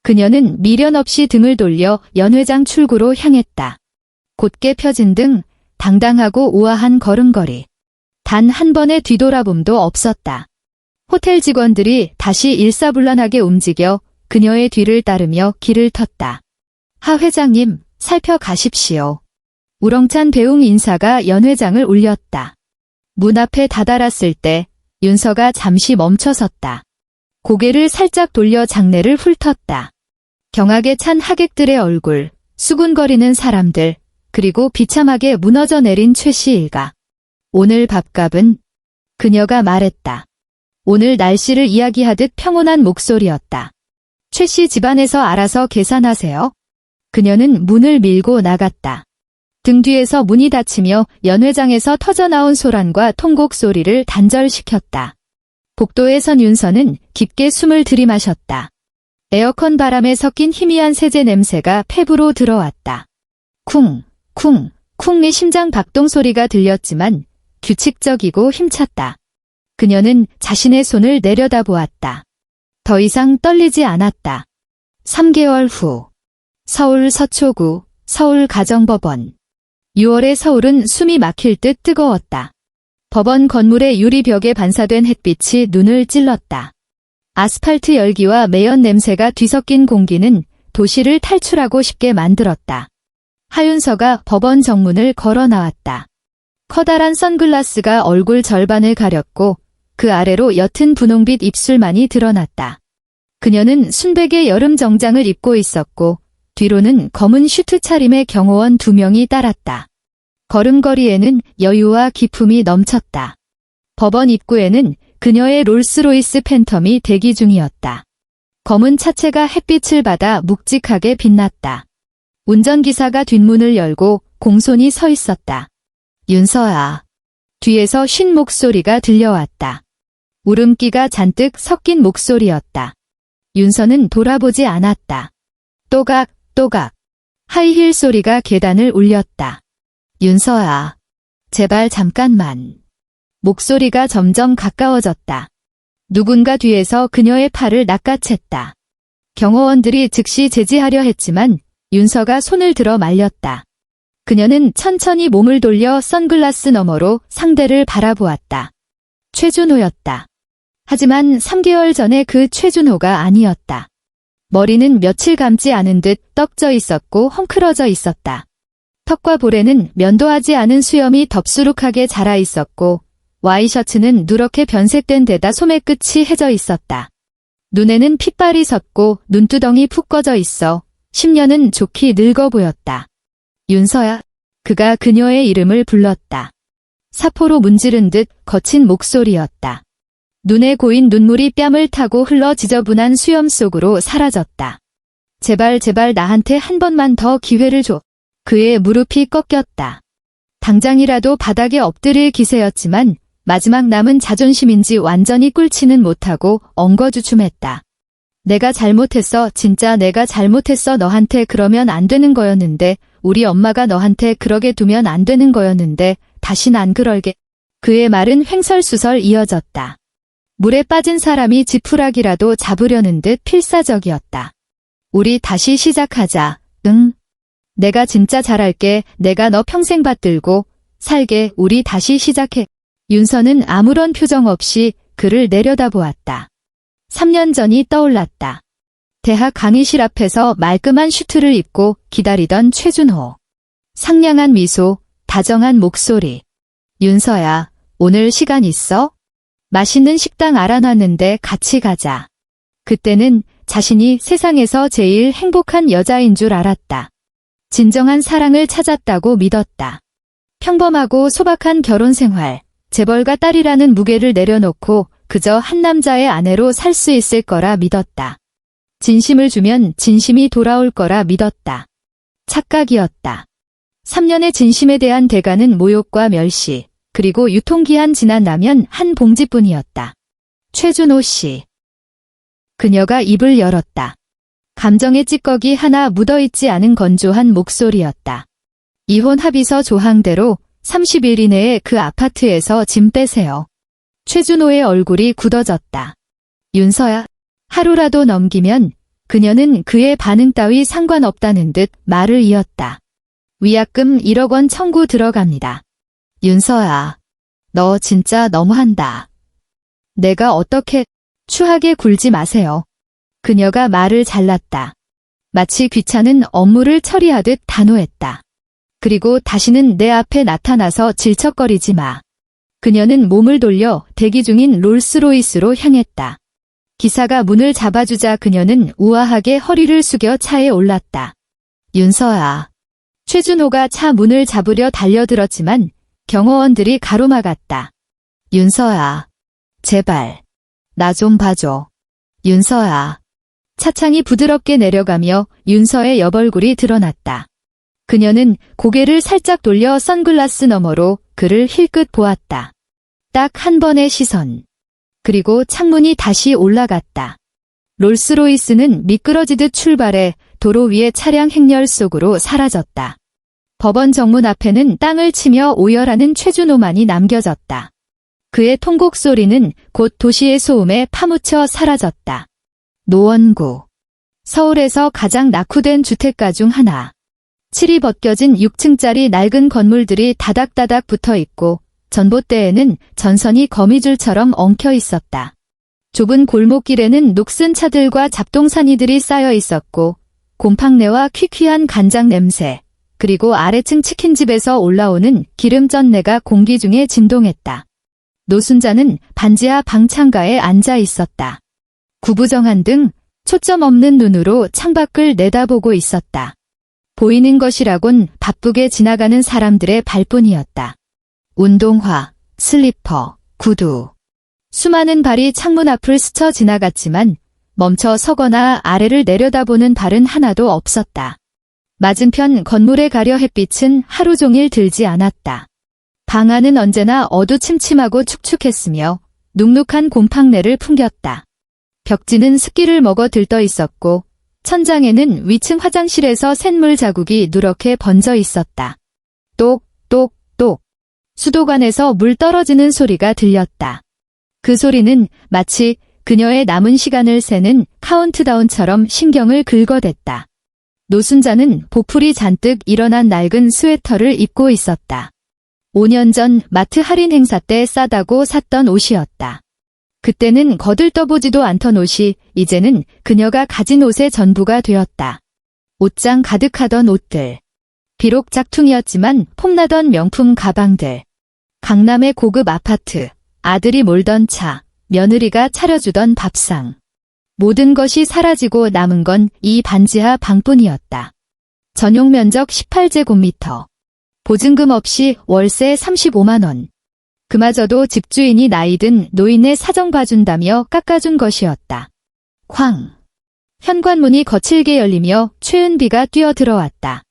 그녀는 미련 없이 등을 돌려 연회장 출구로 향했다. 곧게 펴진 등, 당당하고 우아한 걸음걸이. 단 한 번의 뒤돌아봄도 없었다. 호텔 직원들이 다시 일사불란하게 움직여 그녀의 뒤를 따르며 길을 텄다. 하 회장님, 살펴가십시오. 우렁찬 배웅 인사가 연 회장을 울렸다. 문 앞에 다다랐을 때 윤서가 잠시 멈춰섰다. 고개를 살짝 돌려 장내를 훑었다. 경악에 찬 하객들의 얼굴, 수군거리는 사람들, 그리고 비참하게 무너져 내린 최 씨 일가. 오늘 밥값은? 그녀가 말했다. 오늘 날씨를 이야기하듯 평온한 목소리였다. 최 씨 집안에서 알아서 계산하세요. 그녀는 문을 밀고 나갔다. 등 뒤에서 문이 닫히며 연 회장에서 터져나온 소란과 통곡 소리를 단절시켰다. 복도에 선 윤서는 깊게 숨을 들이마셨다. 에어컨 바람에 섞인 희미한 세제 냄새가 폐부로 들어왔다. 쿵, 쿵, 쿵의 심장 박동 소리가 들렸지만 규칙적이고 힘찼다. 그녀는 자신의 손을 내려다보았다. 더 이상 떨리지 않았다. 3개월 후 서울 서초구 서울가정법원. 6월의 서울은 숨이 막힐 듯 뜨거웠다. 법원 건물의 유리벽에 반사된 햇빛이 눈을 찔렀다. 아스팔트 열기와 매연 냄새가 뒤섞인 공기는 도시를 탈출하고 싶게 만들었다. 하윤서가 법원 정문을 걸어 나왔다. 커다란 선글라스가 얼굴 절반을 가렸고 그 아래로 옅은 분홍빛 입술만이 드러났다. 그녀는 순백의 여름 정장을 입고 있었고 뒤로는 검은 슈트 차림의 경호원 2명이 따랐다. 걸음걸이에는 여유와 기품이 넘쳤다. 법원 입구에는 그녀의 롤스로이스 팬텀이 대기 중이었다. 검은 차체가 햇빛을 받아 묵직하게 빛났다. 운전기사가 뒷문을 열고 공손히 서 있었다. 윤서야. 뒤에서 쉰 목소리가 들려왔다. 울음기가 잔뜩 섞인 목소리였다. 윤서는 돌아보지 않았다. 또각, 또각. 하이힐 소리가 계단을 울렸다. 윤서야. 제발 잠깐만. 목소리가 점점 가까워졌다. 누군가 뒤에서 그녀의 팔을 낚아챘다. 경호원들이 즉시 제지하려 했지만 윤서가 손을 들어 말렸다. 그녀는 천천히 몸을 돌려 선글라스 너머로 상대를 바라보았다. 최준호였다. 하지만 3개월 전에 그 최준호가 아니었다. 머리는 며칠 감지 않은 듯 떡져 있었고 헝클어져 있었다. 턱과 볼에는 면도하지 않은 수염이 덥수룩하게 자라 있었고 와이셔츠는 누렇게 변색된 데다 소매끝이 해져 있었다. 눈에는 핏발이 섰고 눈두덩이 푹 꺼져 있어 10년은 좋게 늙어 보였다. 윤서야. 그가 그녀의 이름을 불렀다. 사포로 문지른 듯 거친 목소리였다. 눈에 고인 눈물이 뺨을 타고 흘러 지저분한 수염 속으로 사라졌다. 제발 제발 나한테 한 번만 더 기회를 줘. 그의 무릎이 꺾였다. 당장이라도 바닥에 엎드릴 기세였지만 마지막 남은 자존심인지 완전히 꿇지는 못하고 엉거주춤했다. 내가 잘못했어. 진짜 내가 잘못했어. 너한테 그러면 안 되는 거였는데 우리 엄마가 너한테 그러게 두면 안 되는 거였는데 다신 안 그럴게. 그의 말은 횡설수설 이어졌다. 물에 빠진 사람이 지푸라기라도 잡으려는 듯 필사적이었다. 우리 다시 시작하자. 응. 내가 진짜 잘할게. 내가 너 평생 받들고 살게. 우리 다시 시작해. 윤서는 아무런 표정 없이 그를 내려다보았다. 3년 전이 떠올랐다. 대학 강의실 앞에서 말끔한 슈트를 입고 기다리던 최준호. 상냥한 미소, 다정한 목소리. 윤서야, 오늘 시간 있어? 맛있는 식당 알아놨는데 같이 가자. 그때는 자신이 세상에서 제일 행복한 여자인 줄 알았다. 진정한 사랑을 찾았다고 믿었다. 평범하고 소박한 결혼 생활, 재벌가 딸이라는 무게를 내려놓고 그저 한 남자의 아내로 살 수 있을 거라 믿었다. 진심을 주면 진심이 돌아올 거라 믿었다. 착각이었다. 3년의 진심에 대한 대가는 모욕과 멸시, 그리고 유통기한 지난 라면 한 봉지뿐이었다. 최준호 씨. 그녀가 입을 열었다. 감정의 찌꺼기 하나 묻어있지 않은 건조한 목소리였다. 이혼 합의서 조항대로 30일 이내에 그 아파트에서 짐 빼세요. 최준호의 얼굴이 굳어졌다. 윤서야. 하루라도 넘기면 그녀는 그의 반응 따위 상관없다는 듯 말을 이었다. 위약금 1억 원 청구 들어갑니다. 윤서야, 너 진짜 너무한다. 내가 어떻게 추하게 굴지 마세요. 그녀가 말을 잘랐다. 마치 귀찮은 업무를 처리하듯 단호했다. 그리고 다시는 내 앞에 나타나서 질척거리지 마. 그녀는 몸을 돌려 대기 중인 롤스로이스로 향했다. 기사가 문을 잡아주자 그녀는 우아하게 허리를 숙여 차에 올랐다. 윤서야. 최준호가 차 문을 잡으려 달려들었지만 경호원들이 가로막았다. 윤서야. 제발. 나 좀 봐줘. 윤서야. 차창이 부드럽게 내려가며 윤서의 옆얼굴이 드러났다. 그녀는 고개를 살짝 돌려 선글라스 너머로 그를 힐끗 보았다. 딱 한 번의 시선. 그리고 창문이 다시 올라갔다. 롤스로이스는 미끄러지듯 출발해 도로 위의 차량 행렬 속으로 사라졌다. 법원 정문 앞에는 땅을 치며 오열하는 최준호만이 남겨졌다. 그의 통곡 소리는 곧 도시의 소음에 파묻혀 사라졌다. 노원구. 서울에서 가장 낙후된 주택가 중 하나. 칠이 벗겨진 6층짜리 낡은 건물들이 다닥다닥 붙어 있고 전봇대에는 전선이 거미줄처럼 엉켜 있었다. 좁은 골목길에는 녹슨 차들과 잡동사니들이 쌓여 있었고 곰팡내와 퀴퀴한 간장 냄새, 그리고 아래층 치킨집에서 올라오는 기름전내가 공기 중에 진동했다. 노순자는 반지하 방창가에 앉아 있었다. 구부정한 등 초점 없는 눈으로 창밖을 내다보고 있었다. 보이는 것이라곤 바쁘게 지나가는 사람들의 발뿐이었다. 운동화, 슬리퍼, 구두. 수많은 발이 창문 앞을 스쳐 지나갔지만 멈춰 서거나 아래를 내려다보는 발은 하나도 없었다. 맞은편 건물에 가려 햇빛은 하루 종일 들지 않았다. 방 안은 언제나 어두침침하고 축축했으며 눅눅한 곰팡내를 풍겼다. 벽지는 습기를 먹어 들떠 있었고 천장에는 위층 화장실에서 쇳물 자국이 누렇게 번져 있었다. 똑, 똑, 똑. 수도관에서 물 떨어지는 소리가 들렸다. 그 소리는 마치 그녀의 남은 시간을 세는 카운트다운처럼 신경을 긁어댔다. 노순자는 보풀이 잔뜩 일어난 낡은 스웨터를 입고 있었다. 5년 전 마트 할인 행사 때 싸다고 샀던 옷이었다. 그때는 거들떠보지도 않던 옷이 이제는 그녀가 가진 옷의 전부가 되었다. 옷장 가득하던 옷들. 비록 짝퉁이었지만 폼나던 명품 가방들. 강남의 고급 아파트, 아들이 몰던 차, 며느리가 차려주던 밥상. 모든 것이 사라지고 남은 건 이 반지하 방뿐이었다. 전용 면적 18제곱미터. 보증금 없이 월세 35만 원. 그마저도 집주인이 나이든 노인의 사정 봐준다며 깎아준 것이었다. 쾅. 현관문이 거칠게 열리며 최은비가 뛰어들어왔다.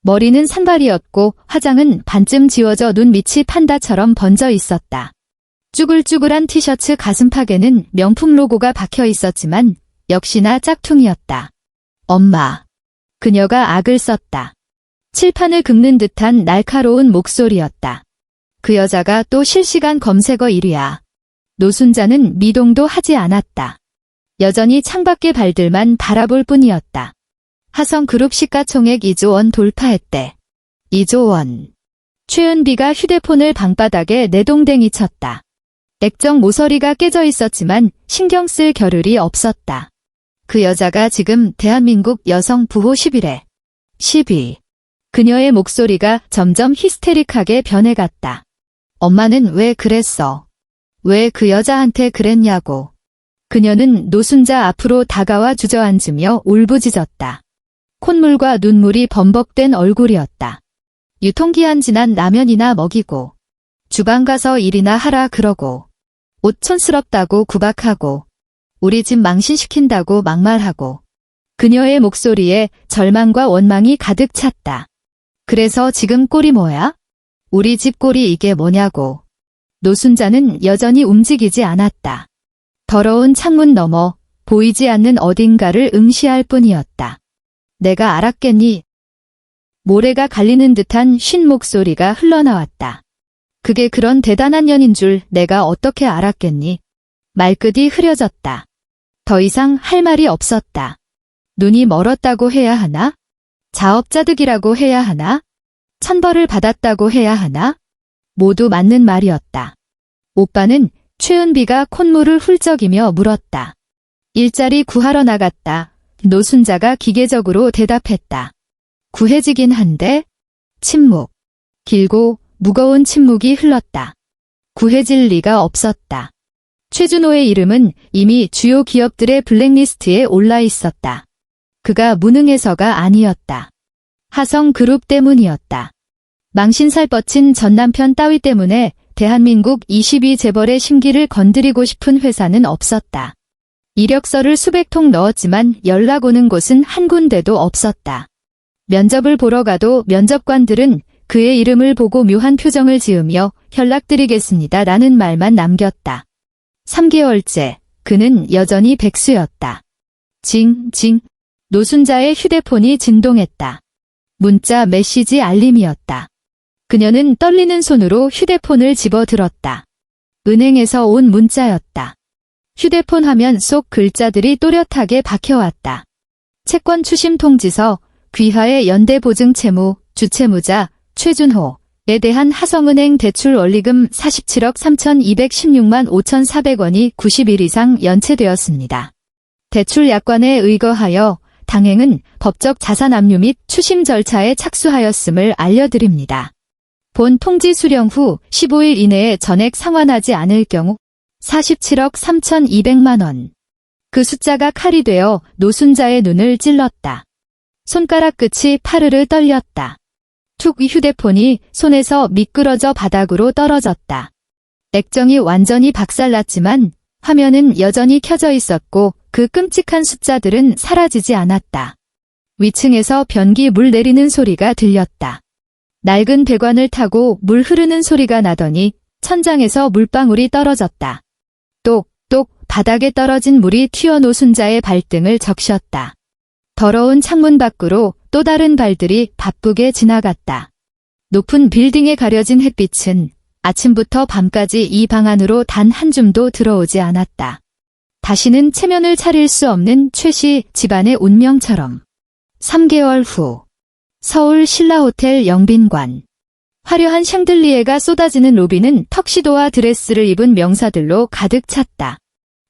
머리는 산발이었고 화장은 반쯤 지워져 눈 밑이 판다처럼 번져 있었다. 쭈글쭈글한 티셔츠 가슴팍에는 명품 로고가 박혀 있었지만 역시나 짝퉁이었다. 엄마. 그녀가 악을 썼다. 칠판을 긁는 듯한 날카로운 목소리였다. 그 여자가 또 실시간 검색어 1위야. 노순자는 미동도 하지 않았다. 여전히 창밖의 발들만 바라볼 뿐이었다. 하성그룹 시가총액 2조 원 돌파했대. 2조 원. 최은비가 휴대폰을 방바닥에 내동댕이 쳤다. 액정 모서리가 깨져 있었지만 신경 쓸 겨를이 없었다. 그 여자가 지금 대한민국 여성 부호 10위래. 10위. 그녀의 목소리가 점점 히스테릭하게 변해갔다. 엄마는 왜 그랬어? 왜 그 여자한테 그랬냐고. 그녀는 노순자 앞으로 다가와 주저앉으며 울부짖었다. 콧물과 눈물이 범벅된 얼굴이었다. 유통기한 지난 라면이나 먹이고 주방 가서 일이나 하라 그러고 옷 촌스럽다고 구박하고 우리 집 망신시킨다고 막말하고 그녀의 목소리에 절망과 원망이 가득 찼다. 그래서 지금 꼴이 뭐야? 우리 집 꼴이 이게 뭐냐고. 노순자는 여전히 움직이지 않았다. 더러운 창문 너머 보이지 않는 어딘가를 응시할 뿐이었다. 내가 알았겠니? 모래가 갈리는 듯한 쉰 목소리가 흘러나왔다. 그게 그런 대단한 년인 줄 내가 어떻게 알았겠니? 말끝이 흐려졌다. 더 이상 할 말이 없었다. 눈이 멀었다고 해야 하나? 자업자득이라고 해야 하나? 천벌을 받았다고 해야 하나? 모두 맞는 말이었다. 오빠는 최은비가 콧물을 훌쩍이며 물었다. 일자리 구하러 나갔다. 노순자가 기계적으로 대답했다. 구해지긴 한데? 침묵. 길고 무거운 침묵이 흘렀다. 구해질 리가 없었다. 최준호의 이름은 이미 주요 기업들의 블랙리스트에 올라 있었다. 그가 무능해서가 아니었다. 하성그룹 때문이었다. 망신살 뻗친 전남편 따위 때문에 대한민국 22재벌의 심기를 건드리고 싶은 회사는 없었다. 이력서를 수백 통 넣었지만 연락 오는 곳은 한 군데도 없었다. 면접을 보러 가도 면접관들은 그의 이름을 보고 묘한 표정을 지으며 연락드리겠습니다 라는 말만 남겼다. 3개월째 그는 여전히 백수였다. 징징. 노순자의 휴대폰이 진동했다. 문자 메시지 알림이었다. 그녀는 떨리는 손으로 휴대폰을 집어들었다. 은행에서 온 문자였다. 휴대폰 화면 속 글자들이 또렷하게 박혀왔다. 채권 추심 통지서, 귀하의 연대보증채무, 주채무자, 최준호에 대한 하성은행 대출 원리금 47억 3,216만 5,400원이 90일 이상 연체되었습니다. 대출 약관에 의거하여 당행은 법적 자산 압류 및 추심 절차에 착수하였음을 알려드립니다. 본 통지 수령 후 15일 이내에 전액 상환하지 않을 경우 47억 3,200만 원. 그 숫자가 칼이 되어 노순자의 눈을 찔렀다. 손가락 끝이 파르르 떨렸다. 툭 휴대폰이 손에서 미끄러져 바닥으로 떨어졌다. 액정이 완전히 박살났지만 화면은 여전히 켜져 있었고 그 끔찍한 숫자들은 사라지지 않았다. 위층에서 변기 물 내리는 소리가 들렸다. 낡은 배관을 타고 물 흐르는 소리가 나더니 천장에서 물방울이 떨어졌다. 똑똑 바닥에 떨어진 물이 튀어 노순자의 발등을 적셨다. 더러운 창문 밖으로 또 다른 발들이 바쁘게 지나갔다. 높은 빌딩에 가려진 햇빛은 아침부터 밤까지 이 방 안으로 단 한 줌도 들어오지 않았다. 다시는 체면을 차릴 수 없는 최씨 집안의 운명처럼. 3개월 후 서울 신라호텔 영빈관. 화려한 샹들리에가 쏟아지는 로비는 턱시도와 드레스를 입은 명사들로 가득 찼다.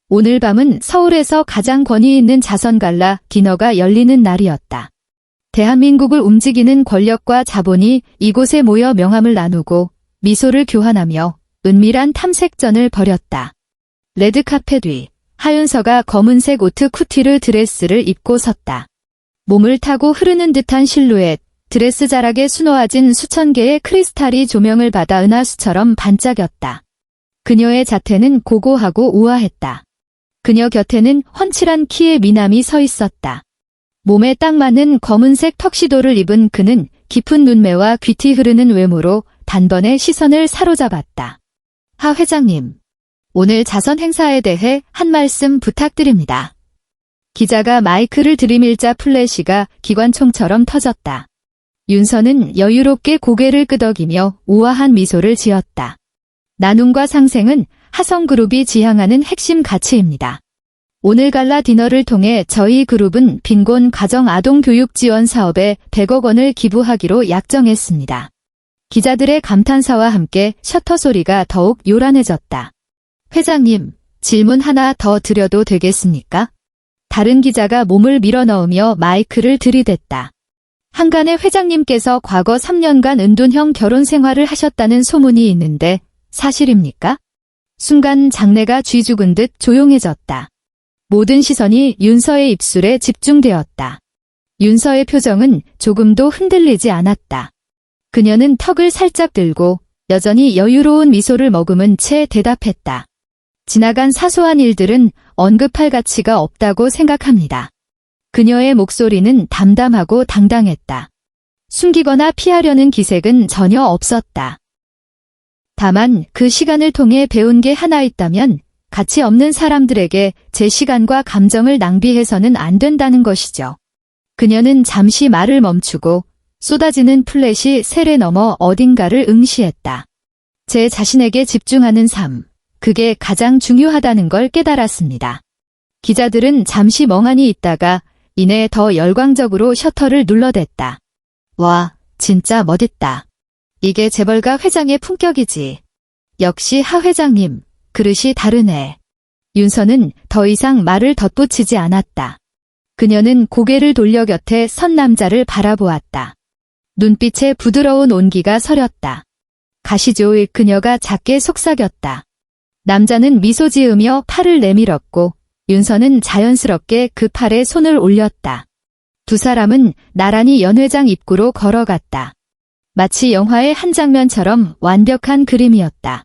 오늘 밤은 서울에서 가장 권위 있는 자선갈라 디너가 열리는 날이었다. 대한민국을 움직이는 권력과 자본이 이곳에 모여 명함을 나누고 미소를 교환하며 은밀한 탐색전을 벌였다. 레드카펫 위 하윤서가 검은색 오트 쿠티르 드레스를 입고 섰다. 몸을 타고 흐르는 듯한 실루엣, 드레스 자락에 수놓아진 수천 개의 크리스탈이 조명을 받아 은하수처럼 반짝였다. 그녀의 자태는 고고하고 우아했다. 그녀 곁에는 훤칠한 키의 미남이 서 있었다. 몸에 딱 맞는 검은색 턱시도를 입은 그는 깊은 눈매와 귀티 흐르는 외모로 단번에 시선을 사로잡았다. 하 회장님, 오늘 자선 행사에 대해 한 말씀 부탁드립니다. 기자가 마이크를 들이밀자 플래시가 기관총처럼 터졌다. 윤서는 여유롭게 고개를 끄덕이며 우아한 미소를 지었다. 나눔과 상생은 하성그룹이 지향하는 핵심 가치입니다. 오늘 갈라 디너를 통해 저희 그룹은 빈곤 가정 아동 교육 지원 사업에 100억 원을 기부하기로 약정했습니다. 기자들의 감탄사와 함께 셔터 소리가 더욱 요란해졌다. 회장님, 질문 하나 더 드려도 되겠습니까? 다른 기자가 몸을 밀어넣으며 마이크를 들이댔다. 한간에 회장님께서 과거 3년간 은둔형 결혼 생활을 하셨다는 소문이 있는데 사실입니까? 순간 장내가 쥐 죽은 듯 조용해졌다. 모든 시선이 윤서의 입술에 집중되었다. 윤서의 표정은 조금도 흔들리지 않았다. 그녀는 턱을 살짝 들고 여전히 여유로운 미소를 머금은 채 대답했다. 지나간 사소한 일들은 언급할 가치가 없다고 생각합니다. 그녀의 목소리는 담담하고 당당했다. 숨기거나 피하려는 기색은 전혀 없었다. 다만 그 시간을 통해 배운 게 하나 있다면 가치 없는 사람들에게 제 시간과 감정을 낭비해서는 안 된다는 것이죠. 그녀는 잠시 말을 멈추고 쏟아지는 플랫이 셀에 넘어 어딘가를 응시했다. 제 자신에게 집중하는 삶, 그게 가장 중요하다는 걸 깨달았습니다. 기자들은 잠시 멍하니 있다가 이내 더 열광적으로 셔터를 눌러댔다. 와, 진짜 멋있다. 이게 재벌가 회장의 품격이지. 역시 하 회장님, 그릇이 다르네. 윤서는 더 이상 말을 덧붙이지 않았다. 그녀는 고개를 돌려 곁에 선 남자를 바라보았다. 눈빛에 부드러운 온기가 서렸다. 가시죠. 그녀가 작게 속삭였다. 남자는 미소 지으며 팔을 내밀었고 윤서는 자연스럽게 그 팔에 손을 올렸다. 두 사람은 나란히 연회장 입구로 걸어갔다. 마치 영화의 한 장면처럼 완벽한 그림이었다.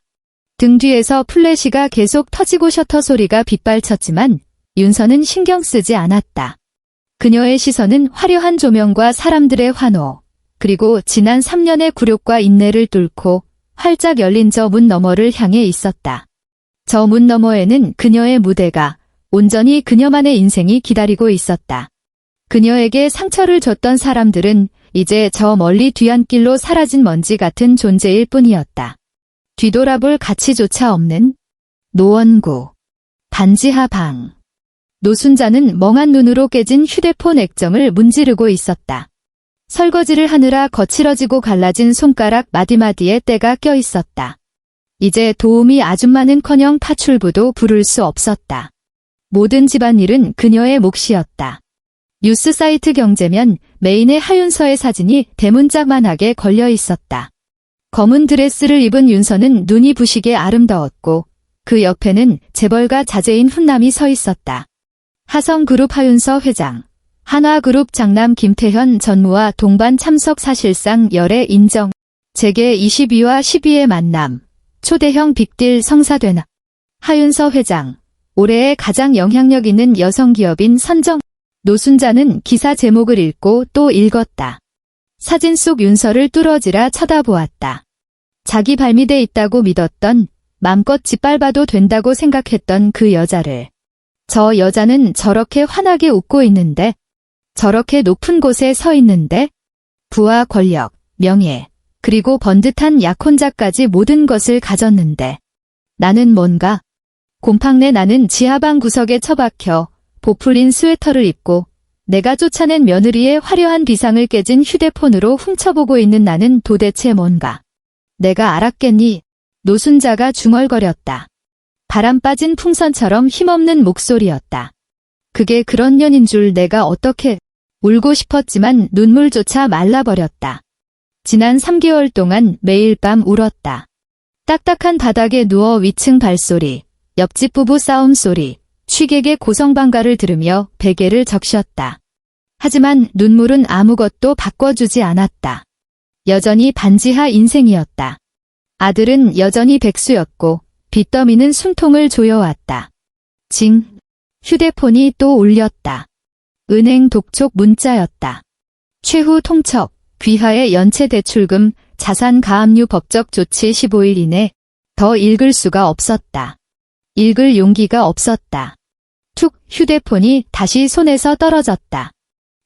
등 뒤에서 플래시가 계속 터지고 셔터 소리가 빗발쳤지만 윤서는 신경 쓰지 않았다. 그녀의 시선은 화려한 조명과 사람들의 환호, 그리고 지난 3년의 굴욕과 인내를 뚫고 활짝 열린 저 문 너머를 향해 있었다. 저 문 너머에는 그녀의 무대가, 온전히 그녀만의 인생이 기다리고 있었다. 그녀에게 상처를 줬던 사람들은 이제 저 멀리 뒤안길로 사라진 먼지 같은 존재일 뿐이었다. 뒤돌아볼 가치조차 없는 노원구 반지하 방. 노순자는 멍한 눈으로 깨진 휴대폰 액정을 문지르고 있었다. 설거지를 하느라 거칠어지고 갈라진 손가락 마디마디에 때가 껴 있었다. 이제 도우미 아줌마는커녕 파출부도 부를 수 없었다. 모든 집안일은 그녀의 몫이었다. 뉴스 사이트 경제면 메인에 하윤서의 사진이 대문짝만하게 걸려 있었다. 검은 드레스를 입은 윤서는 눈이 부시게 아름다웠고 그 옆에는 재벌가 자제인 훈남이 서 있었다. 하성그룹 하윤서 회장, 한화그룹 장남 김태현 전무와 동반 참석 사실상 열애 인정, 재계 22와 12의 만남, 초대형 빅딜 성사되나. 하윤서 회장, 올해의 가장 영향력 있는 여성기업인 선정. 노순자는 기사 제목을 읽고 또 읽었다. 사진 속 윤서를 뚫어지라 쳐다보았다. 자기 발밑에 있다고 믿었던, 맘껏 짓밟아도 된다고 생각했던 그 여자를. 저 여자는 저렇게 환하게 웃고 있는데, 저렇게 높은 곳에 서 있는데, 부와 권력, 명예, 그리고 번듯한 약혼자까지 모든 것을 가졌는데, 나는 뭔가? 곰팡내 나는 지하방 구석에 처박혀 보풀린 스웨터를 입고 내가 쫓아낸 며느리의 화려한 비상을 깨진 휴대폰으로 훔쳐보고 있는 나는 도대체 뭔가? 내가 알았겠니? 노순자가 중얼거렸다. 바람 빠진 풍선처럼 힘없는 목소리였다. 그게 그런 년인 줄 내가 어떻게. 울고 싶었지만 눈물조차 말라버렸다. 지난 3개월 동안 매일 밤 울었다. 딱딱한 바닥에 누워 위층 발소리, 옆집 부부 싸움 소리, 취객의 고성방가를 들으며 베개를 적셨다. 하지만 눈물은 아무것도 바꿔주지 않았다. 여전히 반지하 인생이었다. 아들은 여전히 백수였고 빚더미는 숨통을 조여왔다. 징. 휴대폰이 또 울렸다. 은행 독촉 문자였다. 최후 통첩, 귀하의 연체 대출금, 자산 가압류 법적 조치 15일 이내. 더 읽을 수가 없었다. 읽을 용기가 없었다. 툭 휴대폰이 다시 손에서 떨어졌다.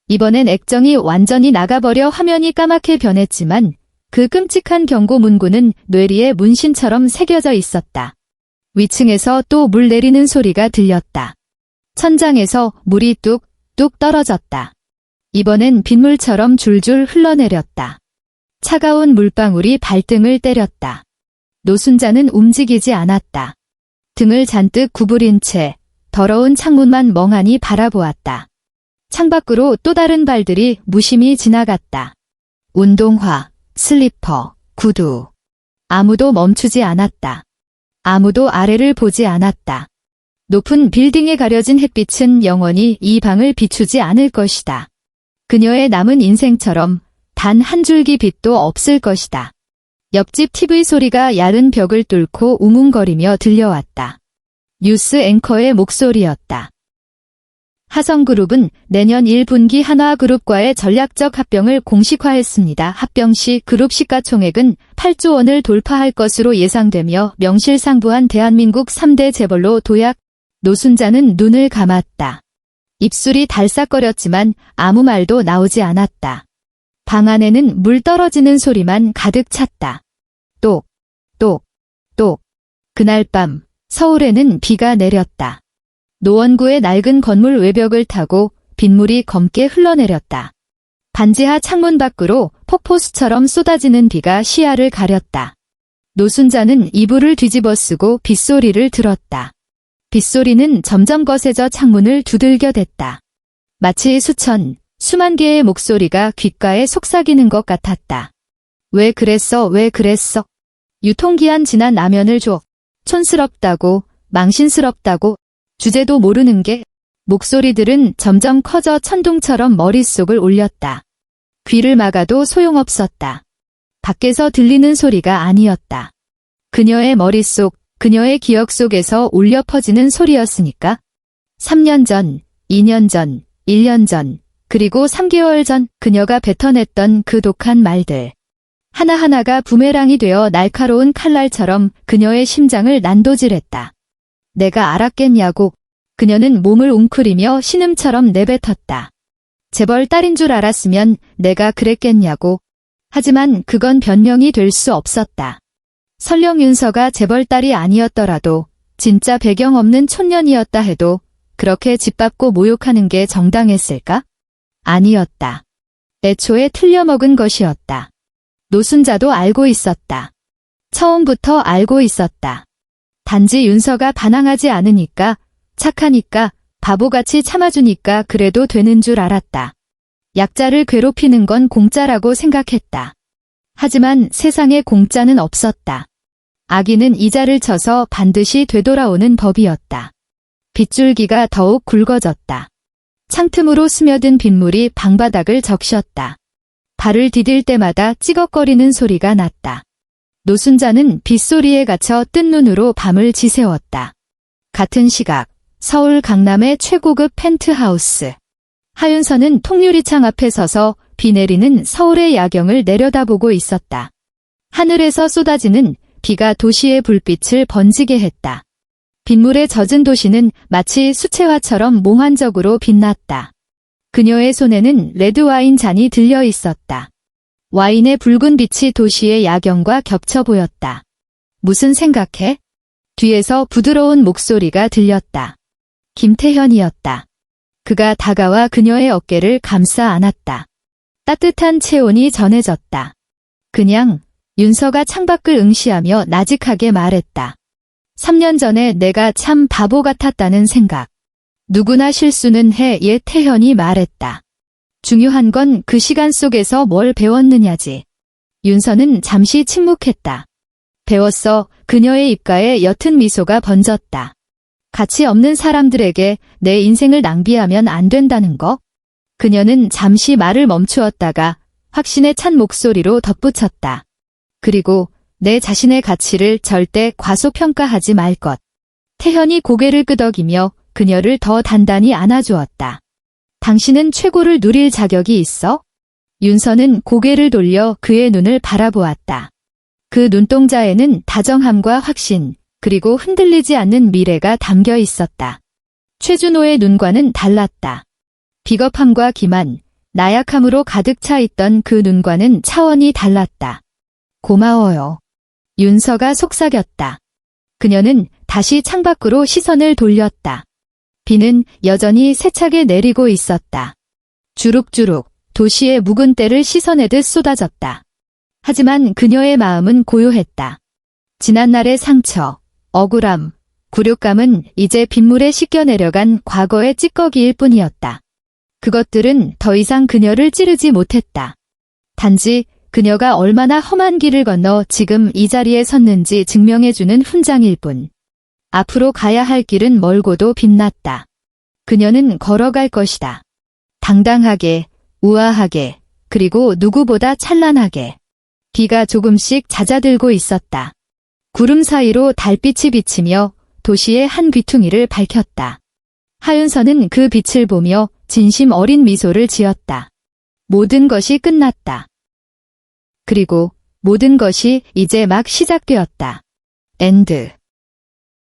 이번엔 액정이 완전히 나가버려 화면이 까맣게 변했지만 그 끔찍한 경고 문구는 뇌리에 문신처럼 새겨져 있었다. 위층에서 또 물 내리는 소리가 들렸다. 천장에서 물이 뚝뚝 떨어졌다. 이번엔 빗물처럼 줄줄 흘러내렸다. 차가운 물방울이 발등을 때렸다. 노순자는 움직이지 않았다. 등을 잔뜩 구부린 채 더러운 창문만 멍하니 바라보았다. 창밖으로 또 다른 발들이 무심히 지나갔다. 운동화, 슬리퍼, 구두. 아무도 멈추지 않았다. 아무도 아래를 보지 않았다. 높은 빌딩에 가려진 햇빛은 영원히 이 방을 비추지 않을 것이다. 그녀의 남은 인생처럼 단 한 줄기 빛도 없을 것이다. 옆집 TV 소리가 야른 벽을 뚫고 웅웅거리며 들려왔다. 뉴스 앵커의 목소리였다. 하성그룹은 내년 1분기 한화그룹과의 전략적 합병을 공식화했습니다. 합병 시 그룹 시가총액은 8조 원을 돌파할 것으로 예상되며 명실상부한 대한민국 3대 재벌로 도약. 노순자는 눈을 감았다. 입술이 달싹거렸지만 아무 말도 나오지 않았다. 방 안에는 물 떨어지는 소리만 가득 찼다. 똑. 그날 밤 서울에는 비가 내렸다. 노원구의 낡은 건물 외벽을 타고 빗물이 검게 흘러내렸다. 반지하 창문 밖으로 폭포수처럼 쏟아지는 비가 시야를 가렸다. 노순자는 이불을 뒤집어 쓰고 빗소리를 들었다. 빗소리는 점점 거세져 창문을 두들겨댔다. 마치 수만 개의 목소리가 귓가에 속삭이는 것 같았다. 왜 그랬어, 왜 그랬어? 유통기한 지난 라면을 줘. 촌스럽다고, 망신스럽다고, 주제도 모르는 게. 목소리들은 점점 커져 천둥처럼 머릿속을 울렸다. 귀를 막아도 소용없었다. 밖에서 들리는 소리가 아니었다. 그녀의 머릿속, 그녀의 기억 속에서 울려 퍼지는 소리였으니까. 3년 전, 2년 전, 1년 전, 그리고 3개월 전 그녀가 뱉어냈던 그 독한 말들. 하나하나가 부메랑이 되어 날카로운 칼날처럼 그녀의 심장을 난도질했다. 내가 알았겠냐고. 그녀는 몸을 웅크리며 신음처럼 내뱉었다. 재벌 딸인 줄 알았으면 내가 그랬겠냐고. 하지만 그건 변명이 될 수 없었다. 설령 윤서가 재벌 딸이 아니었더라도 진짜 배경 없는 촌년이었다 해도 그렇게 짓밟고 모욕하는 게 정당했을까? 아니었다. 애초에 틀려먹은 것이었다. 노순자도 알고 있었다. 처음부터 알고 있었다. 단지 윤서가 반항하지 않으니까, 착하니까, 바보같이 참아주니까 그래도 되는 줄 알았다. 약자를 괴롭히는 건 공짜라고 생각했다. 하지만 세상에 공짜는 없었다. 악인은 이자를 쳐서 반드시 되돌아오는 법이었다. 빗줄기가 더욱 굵어졌다. 창틈으로 스며든 빗물이 방바닥을 적셨다. 발을 디딜 때마다 찌걱거리는 소리가 났다. 노순자는 빗소리에 갇혀 뜬 눈으로 밤을 지새웠다. 같은 시각, 서울 강남의 최고급 펜트하우스. 하윤서는 통유리창 앞에 서서 비 내리는 서울의 야경을 내려다보고 있었다. 하늘에서 쏟아지는 비가 도시의 불빛을 번지게 했다. 빗물에 젖은 도시는 마치 수채화처럼 몽환적으로 빛났다. 그녀의 손에는 레드와인 잔이 들려 있었다. 와인의 붉은 빛이 도시의 야경과 겹쳐 보였다. 무슨 생각해? 뒤에서 부드러운 목소리가 들렸다. 김태현이었다. 그가 다가와 그녀의 어깨를 감싸 안았다. 따뜻한 체온이 전해졌다. 그냥 윤서가 창밖을 응시하며 나직하게 말했다. 3년 전에 내가 참 바보 같았다는 생각. 누구나 실수는 해, 옛 태현이 말했다. 중요한 건 그 시간 속에서 뭘 배웠느냐지. 윤서는 잠시 침묵했다. 배웠어. 그녀의 입가에 옅은 미소가 번졌다. 가치 없는 사람들에게 내 인생을 낭비하면 안 된다는 거? 그녀는 잠시 말을 멈추었다가 확신에 찬 목소리로 덧붙였다. 그리고 내 자신의 가치를 절대 과소평가하지 말 것. 태현이 고개를 끄덕이며 그녀를 더 단단히 안아주었다. 당신은 최고를 누릴 자격이 있어? 윤서는 고개를 돌려 그의 눈을 바라보았다. 그 눈동자에는 다정함과 확신, 그리고 흔들리지 않는 미래가 담겨 있었다. 최준호의 눈과는 달랐다. 비겁함과 기만, 나약함으로 가득 차 있던 그 눈과는 차원이 달랐다. 고마워요. 윤서가 속삭였다. 그녀는 다시 창밖으로 시선을 돌렸다. 비는 여전히 세차게 내리고 있었다. 주룩주룩 도시의 묵은 때를 씻어내듯 쏟아졌다. 하지만 그녀의 마음은 고요했다. 지난날의 상처, 억울함, 굴욕감은 이제 빗물에 씻겨 내려간 과거의 찌꺼기일 뿐이었다. 그것들은 더 이상 그녀를 찌르지 못했다. 단지 그녀가 얼마나 험한 길을 건너 지금 이 자리에 섰는지 증명해주는 훈장일 뿐. 앞으로 가야 할 길은 멀고도 빛났다. 그녀는 걸어갈 것이다. 당당하게, 우아하게, 그리고 누구보다 찬란하게. 비가 조금씩 잦아들고 있었다. 구름 사이로 달빛이 비치며 도시의 한 귀퉁이를 밝혔다. 하윤서는 그 빛을 보며 진심 어린 미소를 지었다. 모든 것이 끝났다. 그리고 모든 것이 이제 막 시작되었다. 엔드.